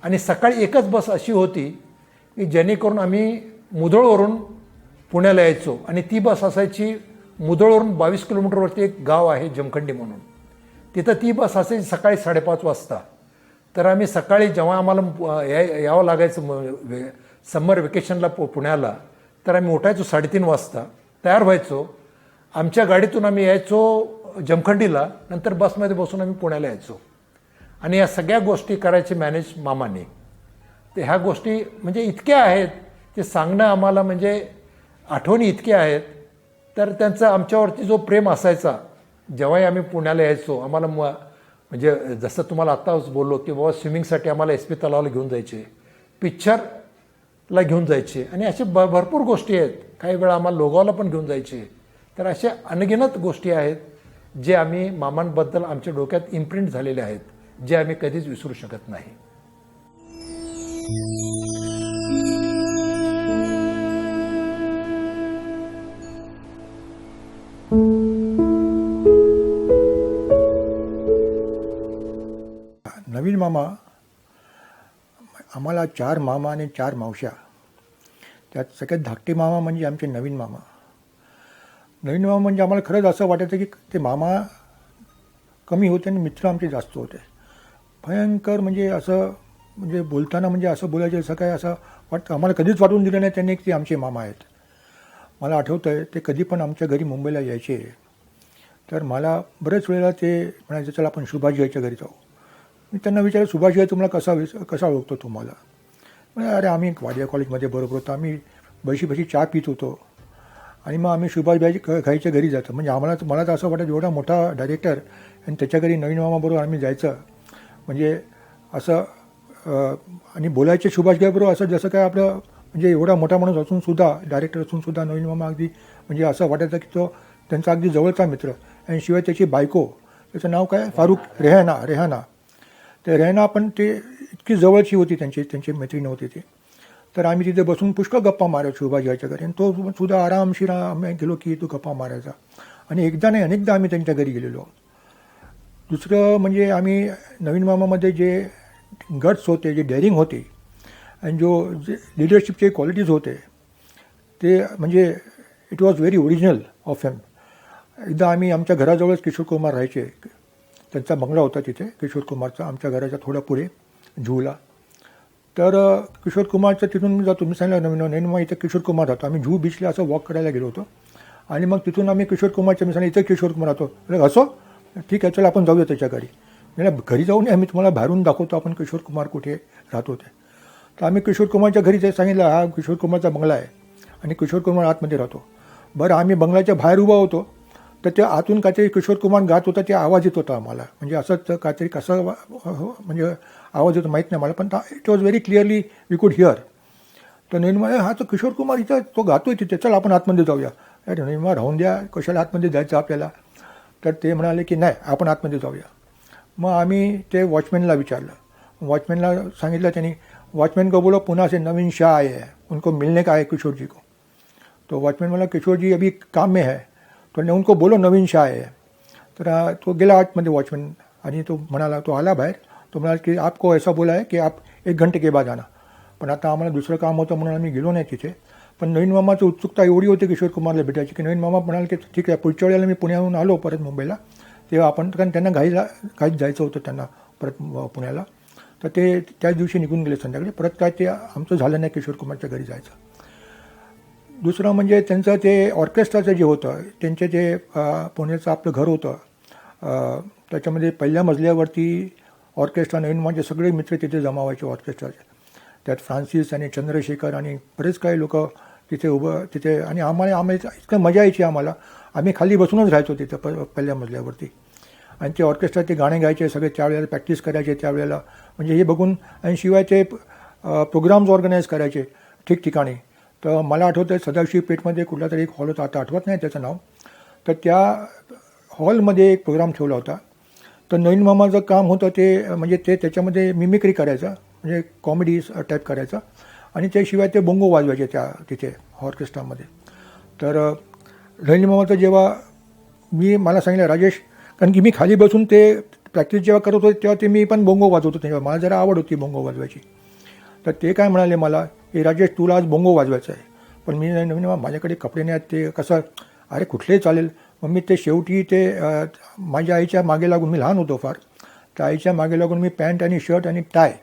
आणि सकाळी एकच बस अशी होती की जेणेकरून आम्ही मुधोळवरून पुण्याला यायचो. आणि ती बस असायची मुधोळवरून 22 किलोमीटरवरती एक गाव आहे जमखंडी म्हणून, तिथं ती बस असायची सकाळी 5:30 वाजता. तर आम्ही सकाळी जेव्हा आम्हाला यावं लागायचं समर वेकेशनला पुण्याला, तर आम्ही उठायचो 3:30 वाजता, तयार व्हायचो, आमच्या गाडीतून आम्ही यायचो जमखंडीला, नंतर बसमध्ये बसून आम्ही पुण्याला यायचो. आणि या सगळ्या गोष्टी करायचे मॅनेज मामाने. तर ह्या गोष्टी म्हणजे इतक्या आहेत ते सांगणं आम्हाला म्हणजे आठवणी इतक्या आहेत. तर त्यांचा आमच्यावरती जो प्रेम असायचा जेव्हाही आम्ही पुण्याला यायचो, आम्हाला म्हणजे जसं तुम्हाला आत्ताच बोललो की बाबा स्विमिंगसाठी आम्हाला SP तलावाला घेऊन जायचे, पिक्चरला घेऊन जायचे आणि असे भरपूर गोष्टी आहेत. काही वेळा आम्हाला लोगावला पण घेऊन जायचे. तर अशा अनगिनत गोष्टी आहेत जे आम्ही मामांबद्दल आमच्या डोक्यात इम्प्रिंट झालेले आहेत, जे आम्ही कधीच विसरू शकत नाही. नवीन मामा, आम्हाला 4 मामा आणि 4 मावश्या. त्यात सगळ्यात धाकटे मामा म्हणजे आमचे नवीन मामा. नवीन मामा म्हणजे आम्हाला खरंच असं वाटायचं की ते मामा कमी होते आणि मित्र आमचे जास्त होते. भयंकर म्हणजे असं म्हणजे बोलताना म्हणजे असं बोलायचं असं काय असं वाटतं. आम्हाला कधीच वाटून दिलं नाही त्यांनी की ते आमचे मामा आहेत. मला आठवतं आहे ते कधी पण आमच्या घरी मुंबईला यायचे तर मला बरेच वेळेला ते म्हणायचं चला आपण सुभाषजीच्या घरी जाऊ. मी त्यांना विचारलं सुभाषजी तुम्हाला कसा ओळखतो तुम्हाला. म्हणजे अरे आम्ही वाडिया कॉलेजमध्ये बरोबर होतो, आम्ही बैशी चहा पित होतो आणि मग आम्ही सुभाषबाई खाईच्या घरी जातो. म्हणजे मला तर असं वाटतं एवढा मोठा डायरेक्टर आणि त्याच्या घरी नवीन मामाबरोबर आम्ही जायचं म्हणजे असं आणि बोलायचे सुभाषबाईबरोबर असं जसं काय आपलं म्हणजे एवढा मोठा माणूस असूनसुद्धा डायरेक्टर असूनसुद्धा नवीन मामा अगदी म्हणजे असं वाटायचं की तो त्यांचा अगदी जवळचा मित्र. आणि शिवाय त्याची बायको, त्याचं नाव काय रेहाना. तर रेहाना पण ते इतकी जवळची होती, त्यांची मैत्रीण होती ती. तर आम्ही तिथे बसून पुष्कळ गप्पा मारायचो सुभाषबाईच्या घरी. आणि तो सुद्धा आरामशीर आम्ही गेलो की तो गप्पा मारायचा. आणि एकदा नाही अनेकदा आम्ही त्यांच्या घरी गेलेलो. दुसरं म्हणजे आम्ही नवीन मामामध्ये जे गट्स होते, जे डेअरिंग होते आणि जे लिडरशिपचे क्वालिटीज होते ते म्हणजे it was very original of him. एकदा आम्ही आमच्या घराजवळच किशोर कुमार राहायचे, त्यांचा बंगला होता तिथे किशोर कुमारचा, आमच्या घराच्या थोडा पुढे झूला. तर किशोर कुमारचं तिथून मी जातो, मी सांगितलं नवीन मग इथं किशोर कुमार राहतो. आम्ही जुहू बीचला असं वॉक करायला गेलो होतो आणि मग तिथून आम्ही किशोर कुमारच्या मी सांगितलं इथं किशोर कुमार राहतो. असो ठीक आहे चला आपण जाऊया त्याच्या घरी. म्हणजे घरी जाऊन आम्ही तुम्हाला बाहेरून दाखवतो आपण किशोर कुमार कुठे राहत होते. तर आम्ही किशोर कुमारच्या घरी ते सांगितलं हा किशोर कुमारचा बंगला आहे आणि किशोर कुमार आतमध्ये राहतो. बरं आम्ही बंगल्याच्या बाहेर उभा होतो तर त्या आतून काहीतरी किशोर कुमार गात होता, ते आवाज येत होता आम्हाला. म्हणजे असंच काहीतरी कसं म्हणजे आवाज येतो माहीत नाही मला, पण it was very clearly we could hear. तर नवीन मामा हा तो किशोर कुमार इथं तो गातोय तिथे, चल आपण आतमध्ये जाऊया. अरे नवीन मामा राहून द्या, कशाला आतमध्ये जायचं आपल्याला. तर ते म्हणाले की नाही आपण आतमध्ये जाऊया. मग आम्ही ते वॉचमॅनला विचारलं. वॉचमॅनला सांगितलं त्यांनी, वॉचमैन को बोलो पुणे से नवीन शाह आए हैं, उनको मिलने का है किशोर जी को. तो वॉचमैन बोला किशोर जी अभी काम में है, तो उनको बोलो नवीन शाह आए हैं. तर तो गेला आतमध्ये वॉचमैन आणि तो म्हणाला, तो आला बाहेर. तो म्हणाला की आपको ऐसा बोला है की आप 1 घंटे के बाद आना. पण आता आम्हाला दुसरं काम होतं म्हणून आम्ही गेलो नाही तिथे. पण नवीन मामाची उत्सुकता एवढी होती किशोर कुमारला भेटायची की नवीन मामा म्हणाले की ठीक आहे, पुढच्या वेळेला मी पुण्याहून आलो परत मुंबईला तेव्हा आपण, कारण त्यांना घाईत जायचं होतं त्यांना परत पुण्याला. तर ते त्याच दिवशी निघून गेले संध्याकाळी. परत काय ते आमचं झालं नाही किशोर कुमारच्या घरी जायचं. दुसरं म्हणजे त्यांचं ते ऑर्केस्ट्राचं जे होतं, त्यांचे ते पुण्याचं आपलं घर होतं, त्याच्यामध्ये पहिल्या मजल्यावरती ऑर्केस्ट्रा, नवीन म्हणजे सगळे मित्र तिथे जमा व्हायचे ऑर्केस्ट्राचे. त्यात फ्रान्सिस आणि चंद्रशेखर आणि बरेच काही लोक तिथे तिथे. आणि आम्हाला इतकं मजा यायची आम्हाला. आम्ही खाली बसूनच राहायचो तिथं पहिल्या मजल्यावरती. आणि ते ऑर्केस्ट्रा ते गाणे गायचे सगळे, त्यावेळेला प्रॅक्टिस करायचे त्यावेळेला. म्हणजे हे बघून, आणि शिवाय ते प्रोग्राम्स ऑर्गनाईज करायचे ठिकठिकाणी. तर मला आठवतं सदाशिव पेठमध्ये कुठला तरी एक हॉल होता, आता आठवत नाही त्याचं नाव. तर त्या हॉलमध्ये एक प्रोग्राम ठेवला होता. तर नवीन मामाचं काम होतं ते म्हणजे ते त्याच्यामध्ये मिमिक्री करायचं, म्हणजे कॉमेडी टाईप करायचं. आणि त्याशिवाय ते बोंगो वाजवायचे त्या तिथे ऑर्केस्ट्रामध्ये. तर नवीन मामाचं जेव्हा मला सांगितलं राजेश, कारण की मी खाली बसून ते प्रॅक्टिस जेव्हा करत होते तेव्हा ते मी पण बोंगो वाजवतो, तेव्हा मला जरा आवड होती बोंगो वाजवायची. तर ते काय म्हणाले मला, की राजेश तुला आज बोंगो वाजवायचं आहे. पण मी नवीन माझ्याकडे कपडे नाही आहेत, ते कसं, अरे कुठलेही चालेल. मग मी ते शेवटी ते माझ्या आईच्या मागे लागून, मी लहान होतो फार, त्या आईच्या मागे लागून मी पॅन्ट आणि शर्ट आणि टाय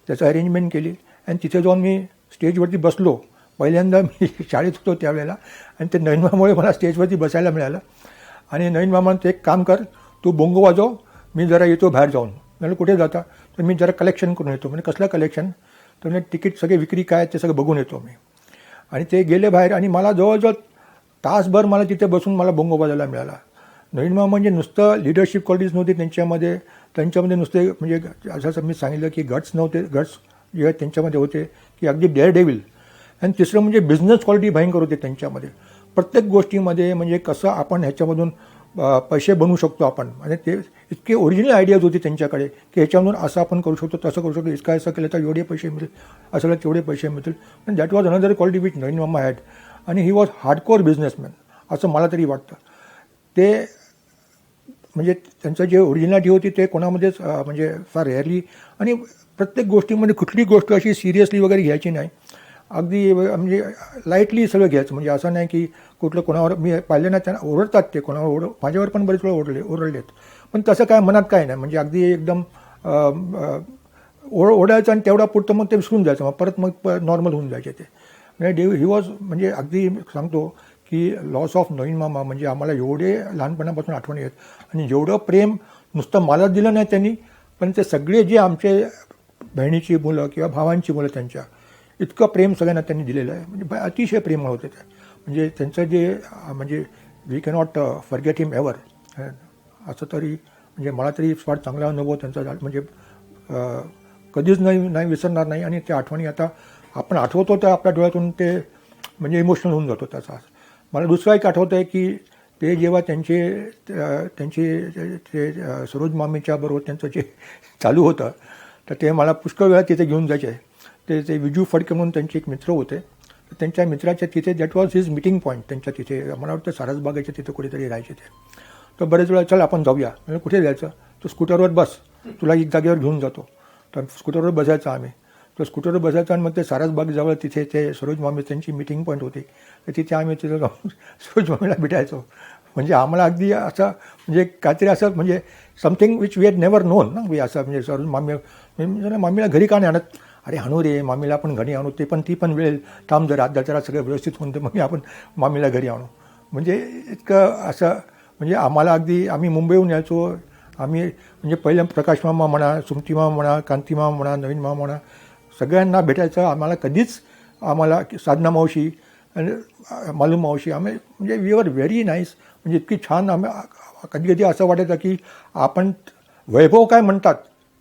त्याचं अरेंजमेंट केली. आणि तिथे जाऊन मी स्टेजवरती बसलो. पहिल्यांदा मी शाळेत होतो त्यावेळेला. आणि ते नवीन मामामुळे मला स्टेजवरती बसायला मिळालं. आणि नवीन मामानं ते एक काम कर, तू बोंगो वाजव, मी जरा येतो बाहेर जाऊन. म्हणजे कुठे जाता, तर मी जरा कलेक्शन करून येतो. म्हणजे कसलं कलेक्शन, तर म्हणजे तिकीट सगळे विक्री काय ते सगळं बघून येतो मी. आणि ते गेले बाहेर आणि मला जवळजवळ तासभर मला तिथे बसून मला बोंगो वाजवायला मिळाला. नवीन मामा म्हणजे नुसतं लिडरशिप क्वालिटीज नव्हती त्यांच्यामध्ये नुसते, म्हणजे असं मी सांगितलं की गट्स नव्हते, गट्स जे त्यांच्यामध्ये होते की अगदी डेअर डेव्हिल. आणि तिसरं म्हणजे बिझनेस क्वालिटी भयंकर होते त्यांच्यामध्ये. प्रत्येक गोष्टीमध्ये म्हणजे कसं आपण ह्याच्यामधून पैसे बनवू शकतो आपण, म्हणजे ते इतके ओरिजिनल आयडियाज होती त्यांच्याकडे की ह्याच्यामधून असं आपण करू शकतो, तसं करू शकतो, इतकं असं केलं तर एवढे पैसे मिळतील, असं केलं तेवढे पैसे मिळतील. पण that was another quality which Naveen मामा हॅड. आणि ही वॉज हार्डकोअर बिझनेसमॅन असं मला तरी वाटतं. ते म्हणजे त्यांचं जे ओरिजिनॅलिटी होती ते कोणामध्येच म्हणजे फार रेअरली. आणि प्रत्येक गोष्टीमध्ये कुठली गोष्ट अशी सिरियसली वगैरे घ्यायची नाही, अगदी म्हणजे लाईटली सगळं घ्यायचं. म्हणजे असं नाही की कुठलं कोणावर, मी पाहिलं ना त्यांना ओरडतात ते, कोणावर माझ्यावर पण बरेच वेळा ओरडलेत. पण तसं काय मनात काय नाही, म्हणजे अगदी एकदम ओरडायचं आणि तेवढा पुरतं मग ते विसरून जायचं, मग परत मग नॉर्मल होऊन जायचे ते. म्हणजे ही वॉज, म्हणजे अगदी सांगतो की लॉस ऑफ नवीन मामा म्हणजे आम्हाला एवढे लहानपणापासून आठवणी आहेत. आणि जेवढं प्रेम नुसतं मला दिलं नाही त्यांनी, पण ते सगळे जे आमचे बहिणीची मुलं किंवा भावांची मुलं त्यांच्या, इतकं प्रेम सगळ्यांना त्यांनी दिलेलं आहे. म्हणजे अतिशय प्रेमळ होते ते. म्हणजे त्यांचं जे म्हणजे we cannot forget him ever, असं तरी म्हणजे मला तरी फार चांगला अनुभव त्यांचा झाला. म्हणजे कधीच नाही विसरणार नाही. आणि त्या आठवणी आता आपण आठवतो तर आपल्या डोळ्यातून ते म्हणजे इमोशनल होऊन जातो त्याचा. मला दुसरं एक आठवतं आहे की ते जेव्हा त्यांचे ते सरोज मामीच्या बरोबर त्यांचं जे चालू होतं, तर ते मला पुष्कळ वेळा तिथे घेऊन जायचे. ते विजू फडके म्हणून त्यांचे एक मित्र होते. तर त्यांच्या मित्राच्या तिथे that was his meeting point. त्यांच्या तिथे मला वाटतं सारसबागेच्या तिथे कुठेतरी राहायचे ते. तर बरेच वेळा चल आपण जाऊया, म्हणजे कुठे जायचं, तर स्कूटरवर बस, तुला एक जागेवर घेऊन जातो. तर स्कूटरवर बसायचं आम्ही. तर स्कूटरवर बसायचं आणि मग ते सारसबागजवळ तिथे ते सरोज मामी त्यांची मीटिंग पॉईंट होती. तर तिथे आम्ही तिथं जाऊन सरोज मामीला भेटायचो. म्हणजे आम्हाला अगदी असं म्हणजे काहीतरी असं म्हणजे something which we had never known ना, वी असं म्हणजे सरोज मामीला घरी का नाही आणत, अरे आणू रे मामीला आपण घरी आणू, ते पण ती पण वेळ थांब जरा जरा सगळं व्यवस्थित होऊन ते मग आपण मामीला घरी आणू. म्हणजे इतकं असं म्हणजे आम्हाला अगदी, आम्ही मुंबईहून यायचो. आम्ही म्हणजे पहिल्या प्रकाश मामा म्हणा, सुमती मामा म्हणा, कांती मामा म्हणा, नवीन मामा म्हणा, सगळ्यांना भेटायचं. आम्हाला साधना मावशी, मालूम मावशी, आम्ही म्हणजे वी आर व्हेरी नाईस. म्हणजे इतकी छान. कधी कधी असं वाटायचं की आपण वैभव काय म्हणतात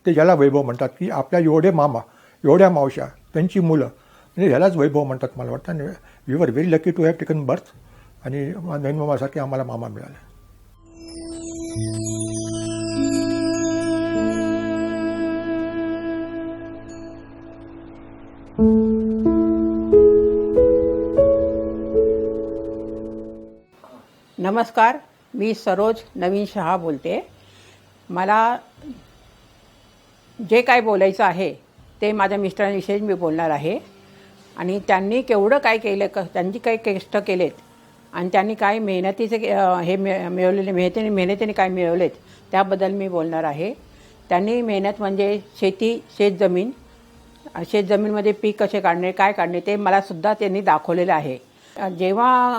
ते, ज्याला वैभव म्हणतात, की आपल्या एवढे मामा, एवढ्या मावश्या, त्यांची मुलं, म्हणजे ह्यालाच वैभव म्हणतात मला वाटतं. आणि we were very lucky to have taken birth आणि नवीन मामासारखे आम्हाला मामा मिळाले. नमस्कार, मी सरोज नवीन शहा बोलते. मला जे काय बोलायचं आहे ते माझ्या मिस्टरांविषयी मी बोलणार आहे. आणि त्यांनी केवढं काय केलं, त्यांनी काही कष्ट केलेत आणि त्यांनी काय मेहनतीचे मिळवलेले मेहनतीने काय मिळवलेत त्याबद्दल मी बोलणार आहे. त्यांनी मेहनत म्हणजे शेतजमीनमध्ये पीक कसे काढणे, काय काढणे ते मलासुद्धा त्यांनी दाखवलेलं आहे. जेव्हा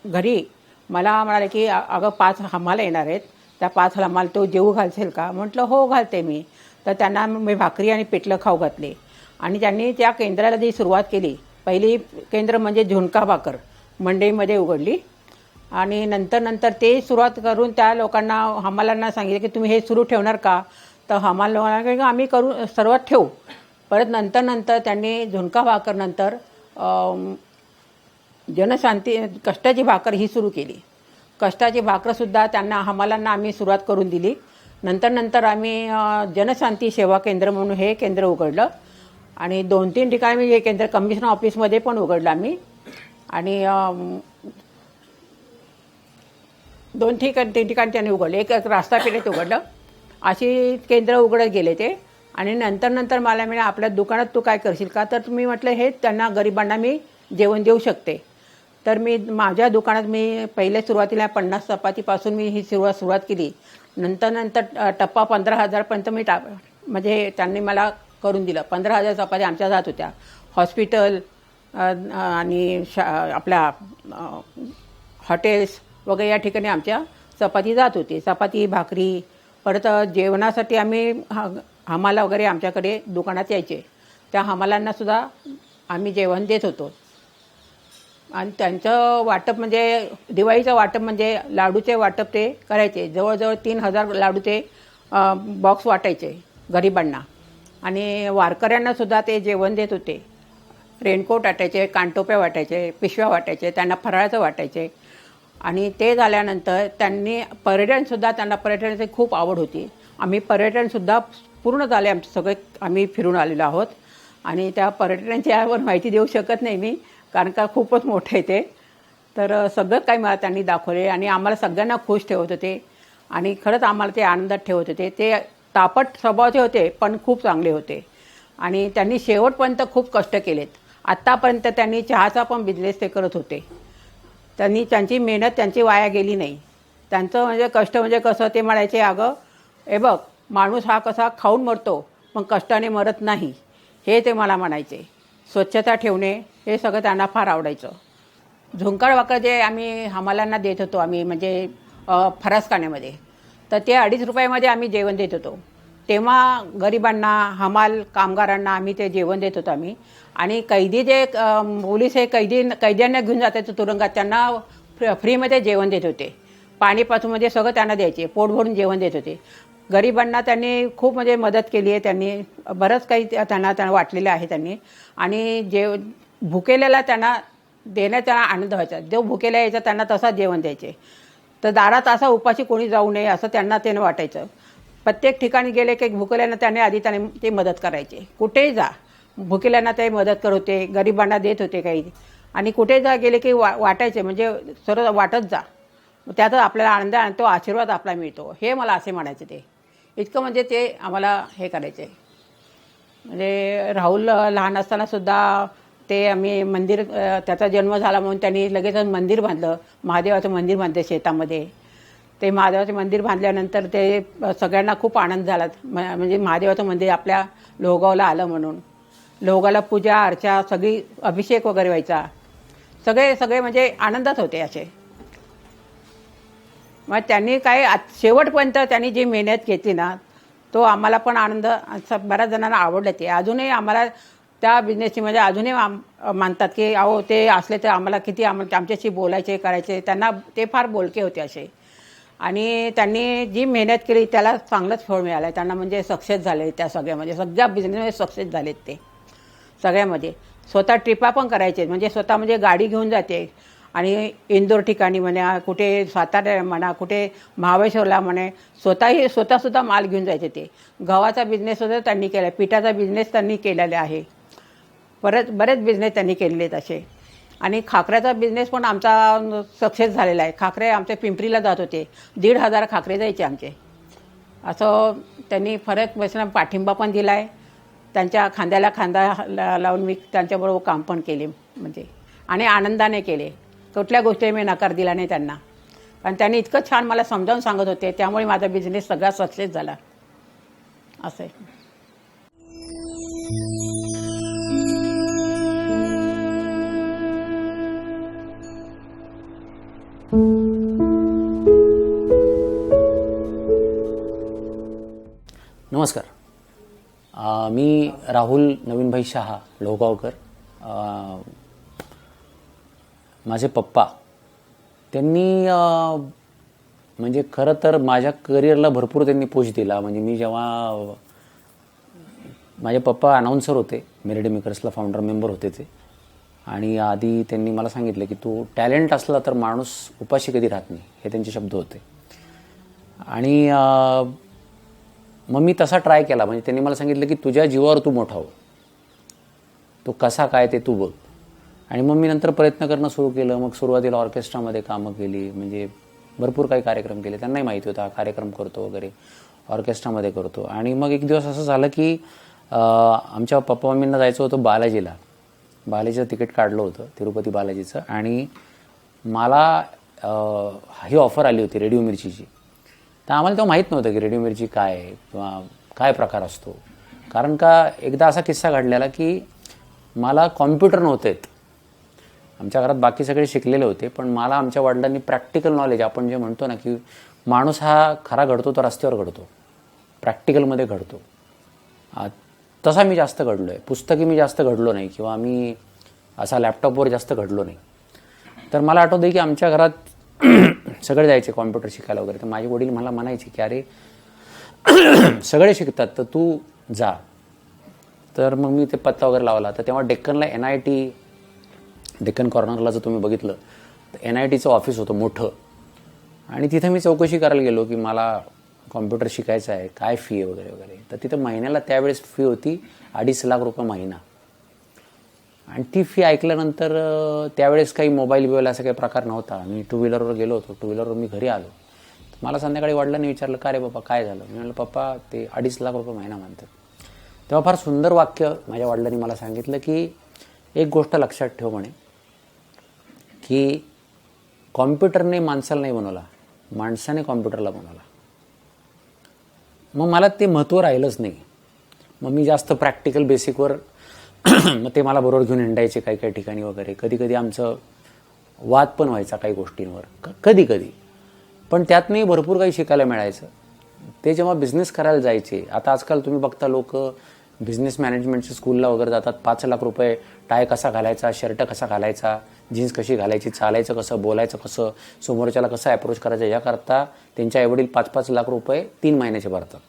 घरी मला म्हणाले की अगं 5 हमाल येणार आहेत, त्या 5 हमाल तो जेवू घालशील का? म्हटलं हो घालते मी. तर त्यांना मी भाकरी आणि पिठलं खाऊ घातले. आणि त्यांनी त्या केंद्राला जी सुरुवात केली, पहिली केंद्र म्हणजे झुणका भाकर मंडईमध्ये उघडली. आणि नंतर ते सुरुवात करून त्या लोकांना हमालांना सांगितलं की तुम्ही हे सुरू ठेवणार का? तर हमाल लोकांना की आम्ही करू सर्वात ठेवू. परत नंतर त्यांनी झुणका भाकर नंतर जनशांती कष्टाची भाकर ही सुरू केली. कष्टाची भाकरसुद्धा त्यांना हमालांना आम्ही सुरुवात करून दिली. नंतर आम्ही जनशांती सेवा केंद्र म्हणून हे केंद्र उघडलं. आणि 2-3 ठिकाणी हे केंद्र कमिशनर ऑफिसमध्ये पण उघडलं आम्ही. आणि 2-3 ठिकाणी त्यांनी उघडलं, एक रास्ता पेठेत उघडलं. अशी केंद्र उघडत गेले ते. आणि नंतर मला म्हणे आपल्या दुकानात तू काय करशील का? तर मी म्हटलं हे त्यांना गरिबांना मी जेवण देऊ शकते. तर मी माझ्या दुकानात मी पहिले सुरुवातीला 50 चपातीपासून मी ही सुरुवात केली. नंतर टप्पा 15,000पर्यंत मी म्हणजे त्यांनी मला करून दिलं. 15,000 चपाती आमच्या जात होत्या. हॉस्पिटल आणि आपल्या हॉटेल्स वगैरे या ठिकाणी आमच्या चपाती जात होती. चपाती भाकरी. परत जेवणासाठी आम्ही हमाला वगैरे आमच्याकडे दुकानात यायचे. त्या हमालांनासुद्धा आम्ही जेवण देत होतो. आणि त्यांचं वाटप म्हणजे दिवाळीचं वाटप म्हणजे लाडूचे वाटप ते करायचे. जवळजवळ 3,000 लाडू ते बॉक्स वाटायचे गरिबांना. आणि वारकऱ्यांनासुद्धा ते जेवण देत होते. रेनकोट वाटायचे, कानटोप्या वाटायचे, पिशव्या वाटायचे, त्यांना फराळाचं वाटायचे. आणि ते झाल्यानंतर त्यांनी पर्यटनाची खूप आवड होती. आम्ही पर्यटनसुद्धा पूर्ण झाले आमचे सगळे, आम्ही फिरून आलेलो आहोत. आणि त्या पर्यटनाची यावर माहिती देऊ शकत नाही मी, कारण का खूपच मोठं आहे ते. तर सगळं काही मला त्यांनी दाखवले आणि आम्हाला सगळ्यांना खुश ठेवत होते. आणि खरंच आम्हाला ते आनंदात ठेवत होते. ते तापट स्वभावाचे होते पण खूप चांगले होते. आणि त्यांनी शेवटपर्यंत खूप कष्ट केलेत. आत्तापर्यंत त्यांनी चहाचा पण बिझनेस ते करत होते. त्यांची मेहनत त्यांची वाया गेली नाही. त्यांचं म्हणजे कष्ट म्हणजे कसं ते म्हणायचे, अगं हे बघ माणूस हा कसा खाऊन मरतो पण कष्टाने मरत नाही, हे ते मला म्हणायचे. स्वच्छता ठेवणे हे सगळं त्यांना फार आवडायचं. झुंकार भाकर जे आम्ही हमालांना देत होतो आम्ही म्हणजे फरासखान्यामध्ये, तर ते 2.5 रुपयामध्ये आम्ही जेवण देत होतो. तेव्हा गरिबांना हमाल कामगारांना आम्ही ते जेवण देत होतो आम्ही. आणि कैदी जे पोलीस हे कैद्यांना घेऊन जातात तुरुंगात, त्यांना फ्रीमध्ये जेवण देत होते. पाणीपासून म्हणजे सगळं त्यांना द्यायचे, पोट भरून जेवण देत होते. गरिबांना त्यांनी खूप म्हणजे मदत केली आहे. त्यांनी बरंच काही त्यांना वाटलेलं आहे त्यांनी. आणि भुकेलेला त्यांना देण्याचा आनंद व्हायचा. जो भुकेला यायचा त्यांना तसा जेवण द्यायचे. तर दारात असा उपाशी कोणी जाऊ नये असं त्यांना वाटायचं. प्रत्येक ठिकाणी गेले की भुकेल्यांना त्यांनी ते मदत करायचे. कुठेही जा भुकेल्यांना ते मदत करत होते, गरिबांना देत होते काही. आणि कुठे जा गेले की वाटायचे, म्हणजे सर्व वाटत जा, त्यातच आपल्याला आनंद आणि तो आशीर्वाद आपला मिळतो, हे मला असे म्हणायचे. ते इतकं म्हणजे ते आम्हाला हे करायचे. म्हणजे राहुल लहान असतानासुद्धा ते आम्ही मंदिर, त्याचा जन्म झाला म्हणून त्यांनी लगेच मंदिर बांधलं, महादेवाचं मंदिर बांधलं शेतामध्ये. ते महादेवाचं मंदिर बांधल्यानंतर ते सगळ्यांना खूप आनंद झाला. म्हणजे महादेवाचं मंदिर आपल्या लोहगावला आलं म्हणून. लोहगावला पूजा अर्चा सगळी अभिषेक वगैरे व्हायचा. सगळे म्हणजे आनंदात होते असे. मग त्यांनी काय शेवटपर्यंत त्यांनी जी मेहनत घेतली ना, तो आम्हाला पण आनंद बऱ्याच जणांना आवडलं. ते अजूनही आम्हाला त्या बिझनेसची म्हणजे अजूनही मानतात की अहो ते असले तर आम्हाला किती आमच्याशी बोलायचे करायचे. त्यांना ते फार बोलके होते असे. आणि त्यांनी जी मेहनत केली त्याला चांगलंच फळ मिळालं आहे त्यांना. म्हणजे सक्सेस झाले त्या सगळ्यामध्ये, सगळ्या बिझनेसमध्ये सक्सेस झालेत ते सगळ्यामध्ये. स्वतः ट्रिपा पण करायचे, म्हणजे स्वतः म्हणजे गाडी घेऊन जाते आणि इंदोर ठिकाणी म्हणा, कुठे सातारा म्हणा, कुठे महाबळेश्वरला म्हणे, स्वतःसुद्धा माल घेऊन जायचे. ते गव्हाचा बिझनेससुद्धा त्यांनी केला, पिठाचा बिझनेस त्यांनी केलेला आहे, बरेच बिझनेस त्यांनी केलेले आहेत असे. आणि खाकऱ्याचा बिझनेस पण आमचा सक्सेस झालेला आहे. खाकरे आमच्या पिंपरीला जात होते, 1,500 खाकरे जायचे आमचे. असं त्यांनी फरक बसला, पाठिंबा पण दिला आहे. त्यांच्या खांद्याला खांदा लावून मी त्यांच्याबरोबर काम पण केले, म्हणजे आणि आनंदाने केले. कुठल्या गोष्टी मी नकार दिला नाही त्यांना, कारण त्यांनी इतकं छान मला समजावून सांगत होते, त्यामुळे माझा बिझनेस सगळा सक्सेस झाला. असं आहे. नमस्कार. मी राहुल नवीनभाई शहा लोहगावकर. माझे पप्पा त्यांनी म्हणजे खरं तर माझ्या करिअरला भरपूर त्यांनी पुश दिला. म्हणजे मी जेव्हा माझे पप्पा अनाऊन्सर होते, मेलडी मेकर्सला फाउंडर मेंबर होते ते. आणि आधी त्यांनी मला सांगितलं की तू टॅलेंट असला तर माणूस उपाशी कधी राहत नाही, हे त्यांचे शब्द होते. आणि मग मी तसा ट्राय केला. म्हणजे त्यांनी मला सांगितलं की तुझ्या जीवावर तू मोठा हो, तो कसा काय ते तू बघ. आणि मग मी नंतर प्रयत्न करणं सुरू केलं. मग सुरुवातीला ऑर्केस्ट्रामध्ये कामं केली, म्हणजे भरपूर काही कार्यक्रम केले. त्यांनाही माहिती होता हा कार्यक्रम करतो वगैरे, ऑर्केस्ट्रामध्ये करतो. आणि मग एक दिवस असं झालं की आमच्या पप्पा मम्मींना जायचं होतं बालाजीला. बालाजीचं तिकीट काढलं होतं, तिरुपती बालाजीचं. आणि मला ही ऑफर आली होती रेडिओ मिर्चीची. तर आम्हाला तेव्हा माहीत नव्हतं की रेडिओ मिर्ची काय आहे किंवा काय प्रकार असतो. कारण का एकदा असा किस्सा घडलेला की मला कॉम्प्युटर नव्हते येत. आमच्या घरात बाकी सगळे शिकलेले होते, पण मला आमच्या वडिलांनी प्रॅक्टिकल नॉलेज, आपण जे म्हणतो ना की माणूस हा खरा घडतो तो रस्त्यावर घडतो, प्रॅक्टिकलमध्ये घडतो, तसा मी जास्त घडलो आहे. पुस्तकी मी जास्त घडलो नाही किंवा मी असा लॅपटॉपवर जास्त घडलो नाही. तर मला आठवतं आहे की आमच्या घरात सगळे जायचे कॉम्प्युटर शिकायला वगैरे. तर माझे वडील मला म्हणायचे की अरे सगळे शिकतात तर तू जा. तर मग मी ते पत्ता वगैरे लावला. तर तेव्हा डेक्कनला NIT, डेक्कन कॉर्नरला जर तुम्ही बघितलं तर NITचं ऑफिस होतं मोठं. आणि तिथं मी चौकशी करायला गेलो की मला कॉम्प्युटर शिकायचं आहे, काय फी आहे वगैरे वगैरे. तर तिथं महिन्याला त्यावेळेस फी होती 2.5 लाख रुपये महिना. आणि ती फी ऐकल्यानंतर त्यावेळेस काही मोबाईल असा काही प्रकार नव्हता. मी 2 व्हीलरवर गेलो होतो. 2 व्हीलरवर मी घरी आलो. मला संध्याकाळी वडिलांनी विचारलं का रे बाबा काय झालं. मी म्हटलं पप्पा ते 2.5 लाख रुपये महिना म्हणतात. तेव्हा फार सुंदर वाक्य माझ्या वडिलांनी मला सांगितलं की एक गोष्ट लक्षात ठेव म्हणे की कॉम्प्युटरने माणसाला नाही बनवला, माणसाने कॉम्प्युटरला बनवला. मग मला ते महत्त्व राहिलंच नाही. मग मी जास्त प्रॅक्टिकल बेसिकवर मग ते मला बरोबर घेऊन हिंडायचे काही काही ठिकाणी वगैरे. कधी कधी आमचं वाद पण व्हायचा काही गोष्टींवर, कधी कधी. पण त्यातनंही भरपूर काही शिकायला मिळायचं. ते जेव्हा बिझनेस करायला जायचे, आता आजकाल तुम्ही बघता लोक बिझनेस मॅनेजमेंटच्या स्कूलला वगैरे जातात. 5 लाख रुपये, टाय कसा घालायचा, शर्ट कसा घालायचा, जीन्स कशी घालायची, चालायचं कसं, बोलायचं कसं, समोरच्याला कसं अप्रोच करायचं, याकरता त्यांच्या आईवडील 5-5 लाख रुपये 3 महिन्याचे भरतात.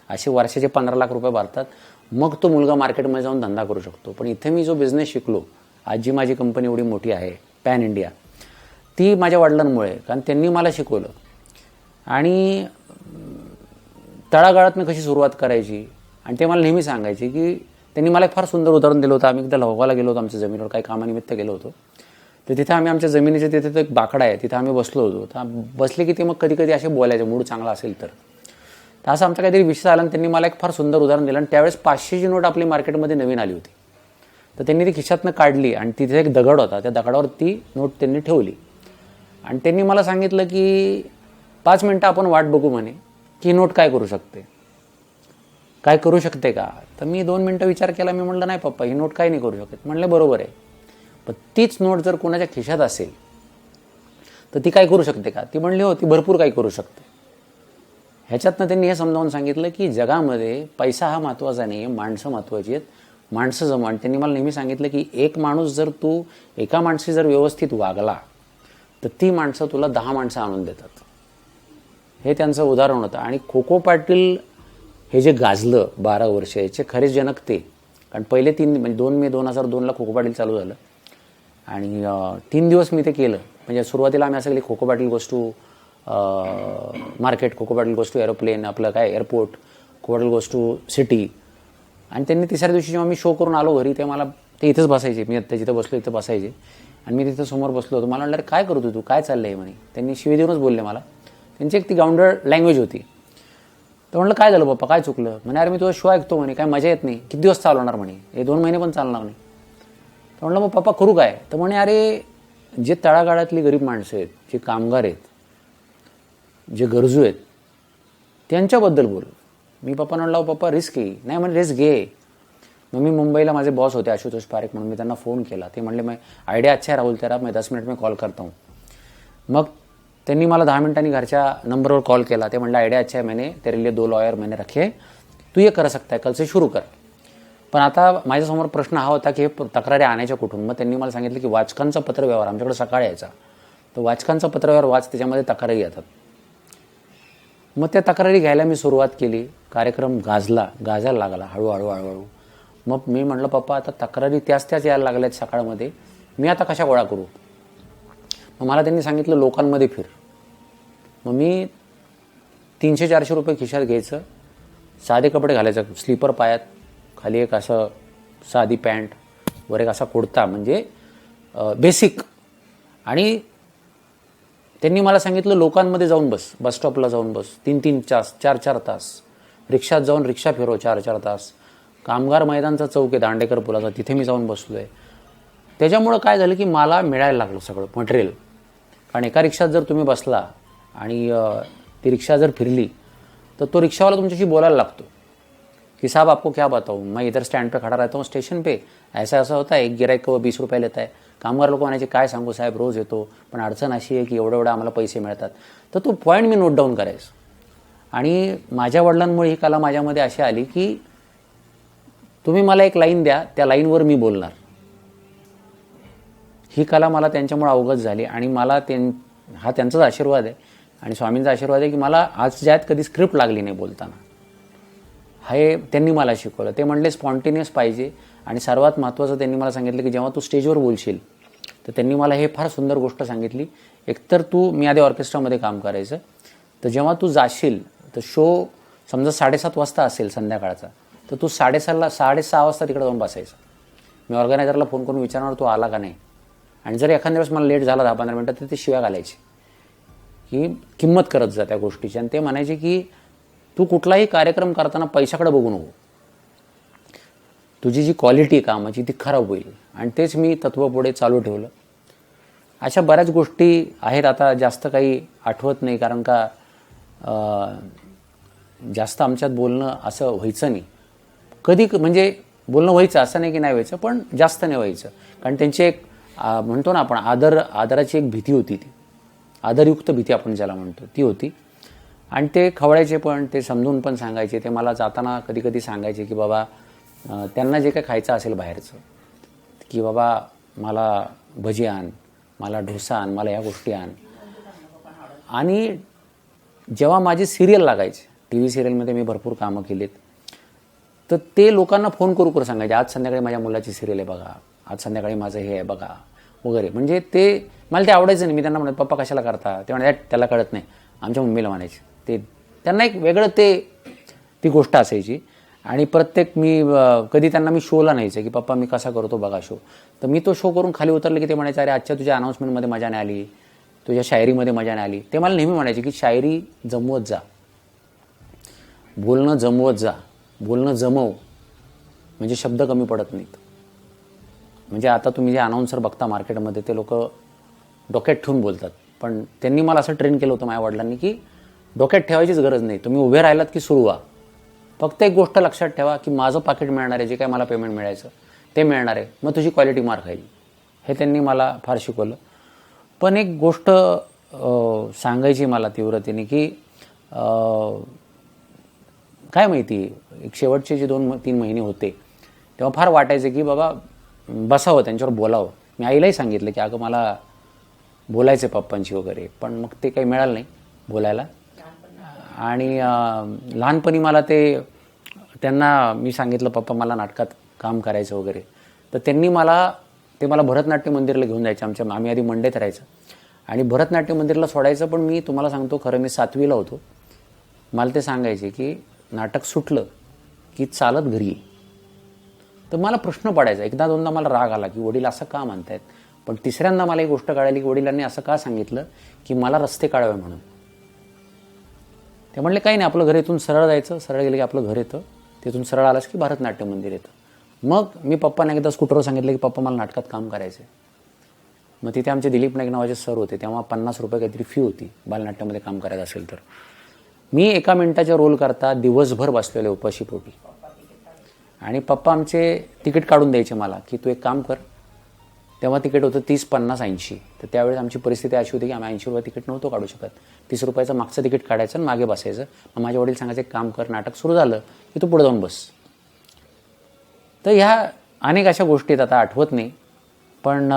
असे वर्षाचे 15 लाख रुपये भरतात. मग तो मुलगा मार्केटमध्ये जाऊन धंदा करू शकतो. पण इथे मी जो बिझनेस शिकलो, आज जी माझी कंपनी एवढी मोठी आहे पॅन इंडिया, ती माझ्या वडिलांमुळे, कारण त्यांनी मला शिकवलं. आणि तळागाळात मी कशी सुरुवात करायची, आणि ते मला नेहमी सांगायचे की त्यांनी मला एक फार सुंदर उदाहरण दिलं होतं. आम्ही एकदा लोहगावला गेलो होतो, आमच्या जमिनीवर काही कामानिमित्त गेलो होतो. तर तिथे आम्ही आमच्या जमिनीच्या तिथे एक बाकडा आहे, तिथे आम्ही बसलो होतो. तर बसले की ते मग कधी कधी असे बोलायचे, मूड चांगला असेल तर. तर असं आमचा काहीतरी विषय आला आणि त्यांनी मला एक फार सुंदर उदाहरण दिलं. आणि त्यावेळेस 500ची नोट आपली मार्केटमध्ये नवीन आली होती. तर त्यांनी ती खिशातनं काढली आणि तिथे एक दगड होता, त्या दगडावर ती नोट त्यांनी ठेवली. आणि त्यांनी मला सांगितलं की 5 मिनटं आपण वाट बघू म्हणे की ही नोट काय करू शकते, काय करू शकते का. तर मी 2 मिनटं विचार केला. मी म्हटलं नाही पप्पा, ही नोट काय नाही करू शकत. म्हणलं बरोबर आहे, पण तीच नोट जर कोणाच्या खिशात असेल तर ती काय करू शकते का. ती म्हणली हो, ती भरपूर काही करू शकते. ह्याच्यातनं त्यांनी हे समजावून सांगितलं की जगामध्ये पैसा हा महत्त्वाचा नाही आहे, माणसं महत्त्वाची आहेत. माणसं जमवा. आणि त्यांनी मला नेहमी सांगितलं की एक माणूस जर तू एका माणशी जर व्यवस्थित वागला तर ती माणसं तुला 10 माणसं आणून देतात. हे त्यांचं उदाहरण होतं. आणि खो खो पाटील हे जे गाजलं 12 वर्ष, याचे खरे जनक ते. कारण पहिले 3 म्हणजे 2 मे 2002ला खो खो पाटील चालू झालं आणि 3 दिवस मी ते केलं. म्हणजे सुरुवातीला आम्ही असं केलं, खो खो पाटील गोष्ट मार्केट, खो खो पाटील गोष्ट एरोप्लेन, आपलं काय एअरपोर्ट, खो पाटील गोष्ट सिटी. आणि त्यांनी तिसऱ्या दिवशी जेव्हा मी शो करून आलो घरी, ते मला ते इथंच बसायचे, मी आता जिथं बसलो इथं बसायचे आणि मी तिथं समोर बसलो होतो. मला म्हटलं, काय करतो तू, काय चाललं आहे म्हणे. त्यांनी शिवी देऊनच बोलले मला. त्यांची एक ती ग्राउंडर लँग्वेज होती. तर म्हटलं, काय झालं पप्पा, काय चुकलं. म्हणे, अरे मी तुझा शो ऐकतो म्हणे, काय मजा येत नाही, किती दिवस चालवणार म्हणे, हे 2 महिने पण चालणार नाही. तर म्हटलं, मग पप्पा करू काय. तर म्हणे, अरे जे तळागाळातली गरीब माणसं आहेत, जे कामगार आहेत, जे गरजू आहेत, त्यांच्याबद्दल बोल. मी पप्पा म्हटलं, पप्पा रिस्क आहे. नाही म्हणे, रिस्क घे. मग मी मुंबईला माझे बॉस होते आशुतोष पारेख म्हणून, मी त्यांना फोन केला. ते म्हणले, मैं आयडिया अच्छा है राहुल तेरा, मैं 10 मिनट में कॉल करता हूँ. मग त्यांनी मला 10 मिनिटांनी घरच्या नंबरवर कॉल केला. ते म्हणलं, आयडिया अच्छा है, मैंने तेरे लिए 2 लॉयर मैंने रखे, तू ये कर सकता है, कल से शुरू कर. पण आता माझ्यासमोर प्रश्न हा होता की हे तक्रारी आणायच्या कुठून. मग त्यांनी मला सांगितलं की वाचकांचा पत्रव्यवहार आमच्याकडे सकाळी यायचा, तर वाचकांचा पत्रव्यवहार वाच, त्याच्यामध्ये तक्रारी येतात. मग त्या तक्रारी घ्यायला मी सुरुवात केली. कार्यक्रम गाजायला लागला हळूहळू. मग मी म्हटलं, पप्पा आता तक्रारी त्याच यायला लागल्यात सकाळमध्ये, मी आता कशा गोळा करू. मग मला त्यांनी सांगितलं, लोकांमध्ये फिर. मग मी 300-400 रुपये खिशात घ्यायचं, साधे कपडे घालायचं, स्लीपर पायात, खाली एक असं साधी पॅन्ट, वर एक असा कुर्ता, म्हणजे बेसिक. आणि त्यांनी मला सांगितलं, लोकांमध्ये जाऊन बस, बस स्टॉपला जाऊन बस 3-3 तास, 4-4 तास, रिक्षात जाऊन रिक्षा फिरव 4-4 तास. कामगार मैदानचा चौक आहे दांडेकर पुलाचा, तिथे मी जाऊन बसलो आहे. त्याच्यामुळं काय झालं की मला मिळायला लागलं सगळं मटेरियल. कारण एका रिक्षात जर तुम्ही बसला आणि ती रिक्षा जर फिरली, तर तो रिक्षावाला तुमच्याशी बोलायला लागतो कि साहब आपको क्या बताऊँ, मैं इधर स्टैंड पे खड़ा रहता हूँ स्टेशन पे, ऐसा होता है, एक गिराईक को 20 रुपये लेता है. कामगार लोक म्हणायचे, काय सांगू साहेब, रोज येतो, पण अडचण अशी आहे की एवढं आम्हाला पैसे मिळतात. तर तो पॉईंट मी नोट डाऊन करायचो. आणि माझ्या वडिलांमुळे ही कला माझ्यामध्ये अशी आली की तुम्ही मला एक लाईन द्या, त्या लाईनवर मी बोलणार. ही कला मला त्यांच्यामुळे अवगत झाली. आणि मला हा त्यांचाच आशीर्वाद आहे आणि स्वामींचा आशीर्वाद आहे की मला आज ज्यात कधी स्क्रिप्ट लागली नाही बोलताना. हे त्यांनी मला शिकवलं. ते म्हणले स्पॉन्टेनियस पाहिजे. आणि सर्वात महत्त्वाचं त्यांनी मला सांगितलं की जेव्हा तू स्टेजवर बोलशील, तर त्यांनी मला हे फार सुंदर गोष्ट सांगितली, एकतर मी आधी ऑर्केस्ट्रामध्ये काम करायचं, तर जेव्हा तू जाशील, तर शो समजा 7:30 वाजता असेल संध्याकाळचा, तर तू 6:30 वाजता तिकडे जाऊन बसायचं. मी ऑर्गनायझरला फोन करून विचारणार तो आला का नाही. आणि जर एखाद्या वेळेस मला लेट झाला 10-15 मिनटं, तर ते शिव्या घालायचे की किंमत करत जा त्या गोष्टीची. आणि ते म्हणायचे की तू कुठलाही कार्यक्रम करताना पैशाकडे बघू नको, तुझी जी क्वालिटी कामाची ती खराब होईल. आणि तेच मी तत्त्व पुढे चालू ठेवलं. अशा बऱ्याच गोष्टी आहेत. आता जास्त काही आठवत नाही, कारण का जास्त आमच्यात बोलणं असं व्हायचं नाही. कधी म्हणजे बोलणं व्हायचं असं नाही की नाही व्हायचं, पण जास्त नाही व्हायचं. कारण त्यांची एक म्हणतो ना आपण आदराची एक भीती होती, ती आदरयुक्त भीती आपण ज्याला म्हणतो ती होती. आणि ते खवळायचे पण, ते समजून पण सांगायचे. ते मला जाताना कधी कधी सांगायचे की बाबा त्यांना जे काही खायचं असेल बाहेरचं, की बाबा मला भजी आण, मला डोसा आण, मला ह्या गोष्टी आण. आणि जेव्हा माझी सिरियल लागायची, TV सिरियलमध्ये मी भरपूर कामं केलीत, तर ते लोकांना फोन करू सांगायचे, आज संध्याकाळी माझ्या मुलाची सिरियल आहे बघा, आज संध्याकाळी माझं हे आहे बघा वगैरे. म्हणजे ते मला ते आवडायचं नाही. मी त्यांना म्हणत, पप्पा कशाला करता. ते म्हणायचे, त्याला कळत नाही. आमच्या मम्मीला म्हणायचे. ते त्यांना एक वेगळं ती गोष्ट असायची. आणि प्रत्येक कधी त्यांना मी शोला न्यायचं की पप्पा मी कसा करतो बघा शो. तर मी तो शो करून खाली उतरले की ते म्हणायचे, अरे आजच्या तुझ्या अनाऊन्समेंटमध्ये मजा नाही आली, तुझ्या शायरीमध्ये मजा नाही आली. ते मला नेहमी म्हणायचे की शायरी जमवत जा, बोलणं जमवत जा, बोलणं जमव, म्हणजे शब्द कमी पडत नाहीत. म्हणजे आता तुम्ही जे अनाऊन्सर बघता मार्केटमध्ये, ते लोक डोक्यात ठेवून बोलतात. पण त्यांनी मला असं ट्रेन केलं होतं माझ्या वडिलांनी की डोक्यात ठेवायचीच गरज नाही, तुम्ही उभे राहिलात की सुरू व्हा. फक्त एक गोष्ट लक्षात ठेवा की माझं पाकिट मिळणार आहे, जे काय मला पेमेंट मिळायचं ते मिळणार आहे, मग तुझी क्वालिटी मार खाईल. हे त्यांनी मला फार शिकवलं. पण एक गोष्ट सांगायची मला तीव्रतेने की काय माहिती, एक शेवटचे जे 2-3 महिने होते तेव्हा फार वाटायचं की बाबा बसावं, त्यांच्यावर बोलावं. मी आईलाही सांगितलं की अगं मला बोलायचं पप्पांची वगैरे, पण मग ते काही मिळालं नाही बोलायला. आणि लहानपणी मला त्यांना मी सांगितलं, पप्पा मला नाटकात काम करायचं वगैरे. तर त्यांनी ते मला भरतनाट्य मंदिरला घेऊन जायचं. आम्ही आधी मंडईत राहायचं आणि भरतनाट्य मंदिरला सोडायचं. पण मी तुम्हाला सांगतो खरं, मी 7वीला होतो. मला ते सांगायचे की नाटक सुटलं की चालत घरी ये. तर मला प्रश्न पडायचा. एकदा दोनदा मला राग आला की वडील असं का म्हणतायत. पण तिसऱ्यांदा मला एक गोष्ट कळाली की वडिलांनी असं का सांगितलं की मला रस्ते काढावे म्हणून. ते म्हणले काही नाही, आपलं घर इथून सरळ जायचं, सरळ गेलं की आपलं घर येतं, तिथून सरळ आलास की भरतनाट्य मंदिर येतं. मग मी पप्पांना एकदा स्कूटरवर सांगितलं की पप्पा मला नाटकात काम करायचं आहे. मग तिथे आमचे दिलीप नाईक नावाचे सर होते. तेव्हा 50 रुपये काहीतरी फी होती बालनाट्यामध्ये काम करायचं असेल तर. मी 1 मिनिटाच्या रोल करता दिवसभर बसलेले उपाशी पोटी. आणि पप्पा आमचे तिकीट काढून द्यायचे मला की तू एक काम कर. तेव्हा तिकीट होतं 30, 50, 80. तर त्यावेळेस आमची परिस्थिती अशी होती की आम्ही 80 रुपये तिकीट नव्हतो काढू शकत. 30 रुपयाचं मागचं तिकीट काढायचं आणि मागे बसायचं. मग माझे वडील सांगायचे एक काम कर, नाटक सुरू झालं की तू पुढे जाऊन बस. तर ह्या अनेक अशा गोष्टी आहेत, आता आठवत नाही. पण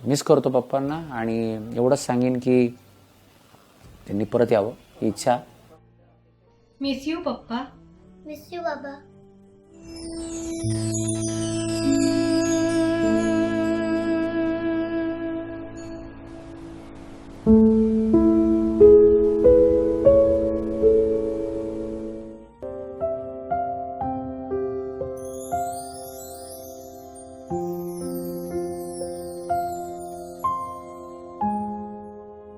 मिस करतो पप्पांना आणि एवढंच सांगेन की त्यांनी परत यावं ही इच्छा. मिस यू पप्पा. मिस यू बाबा.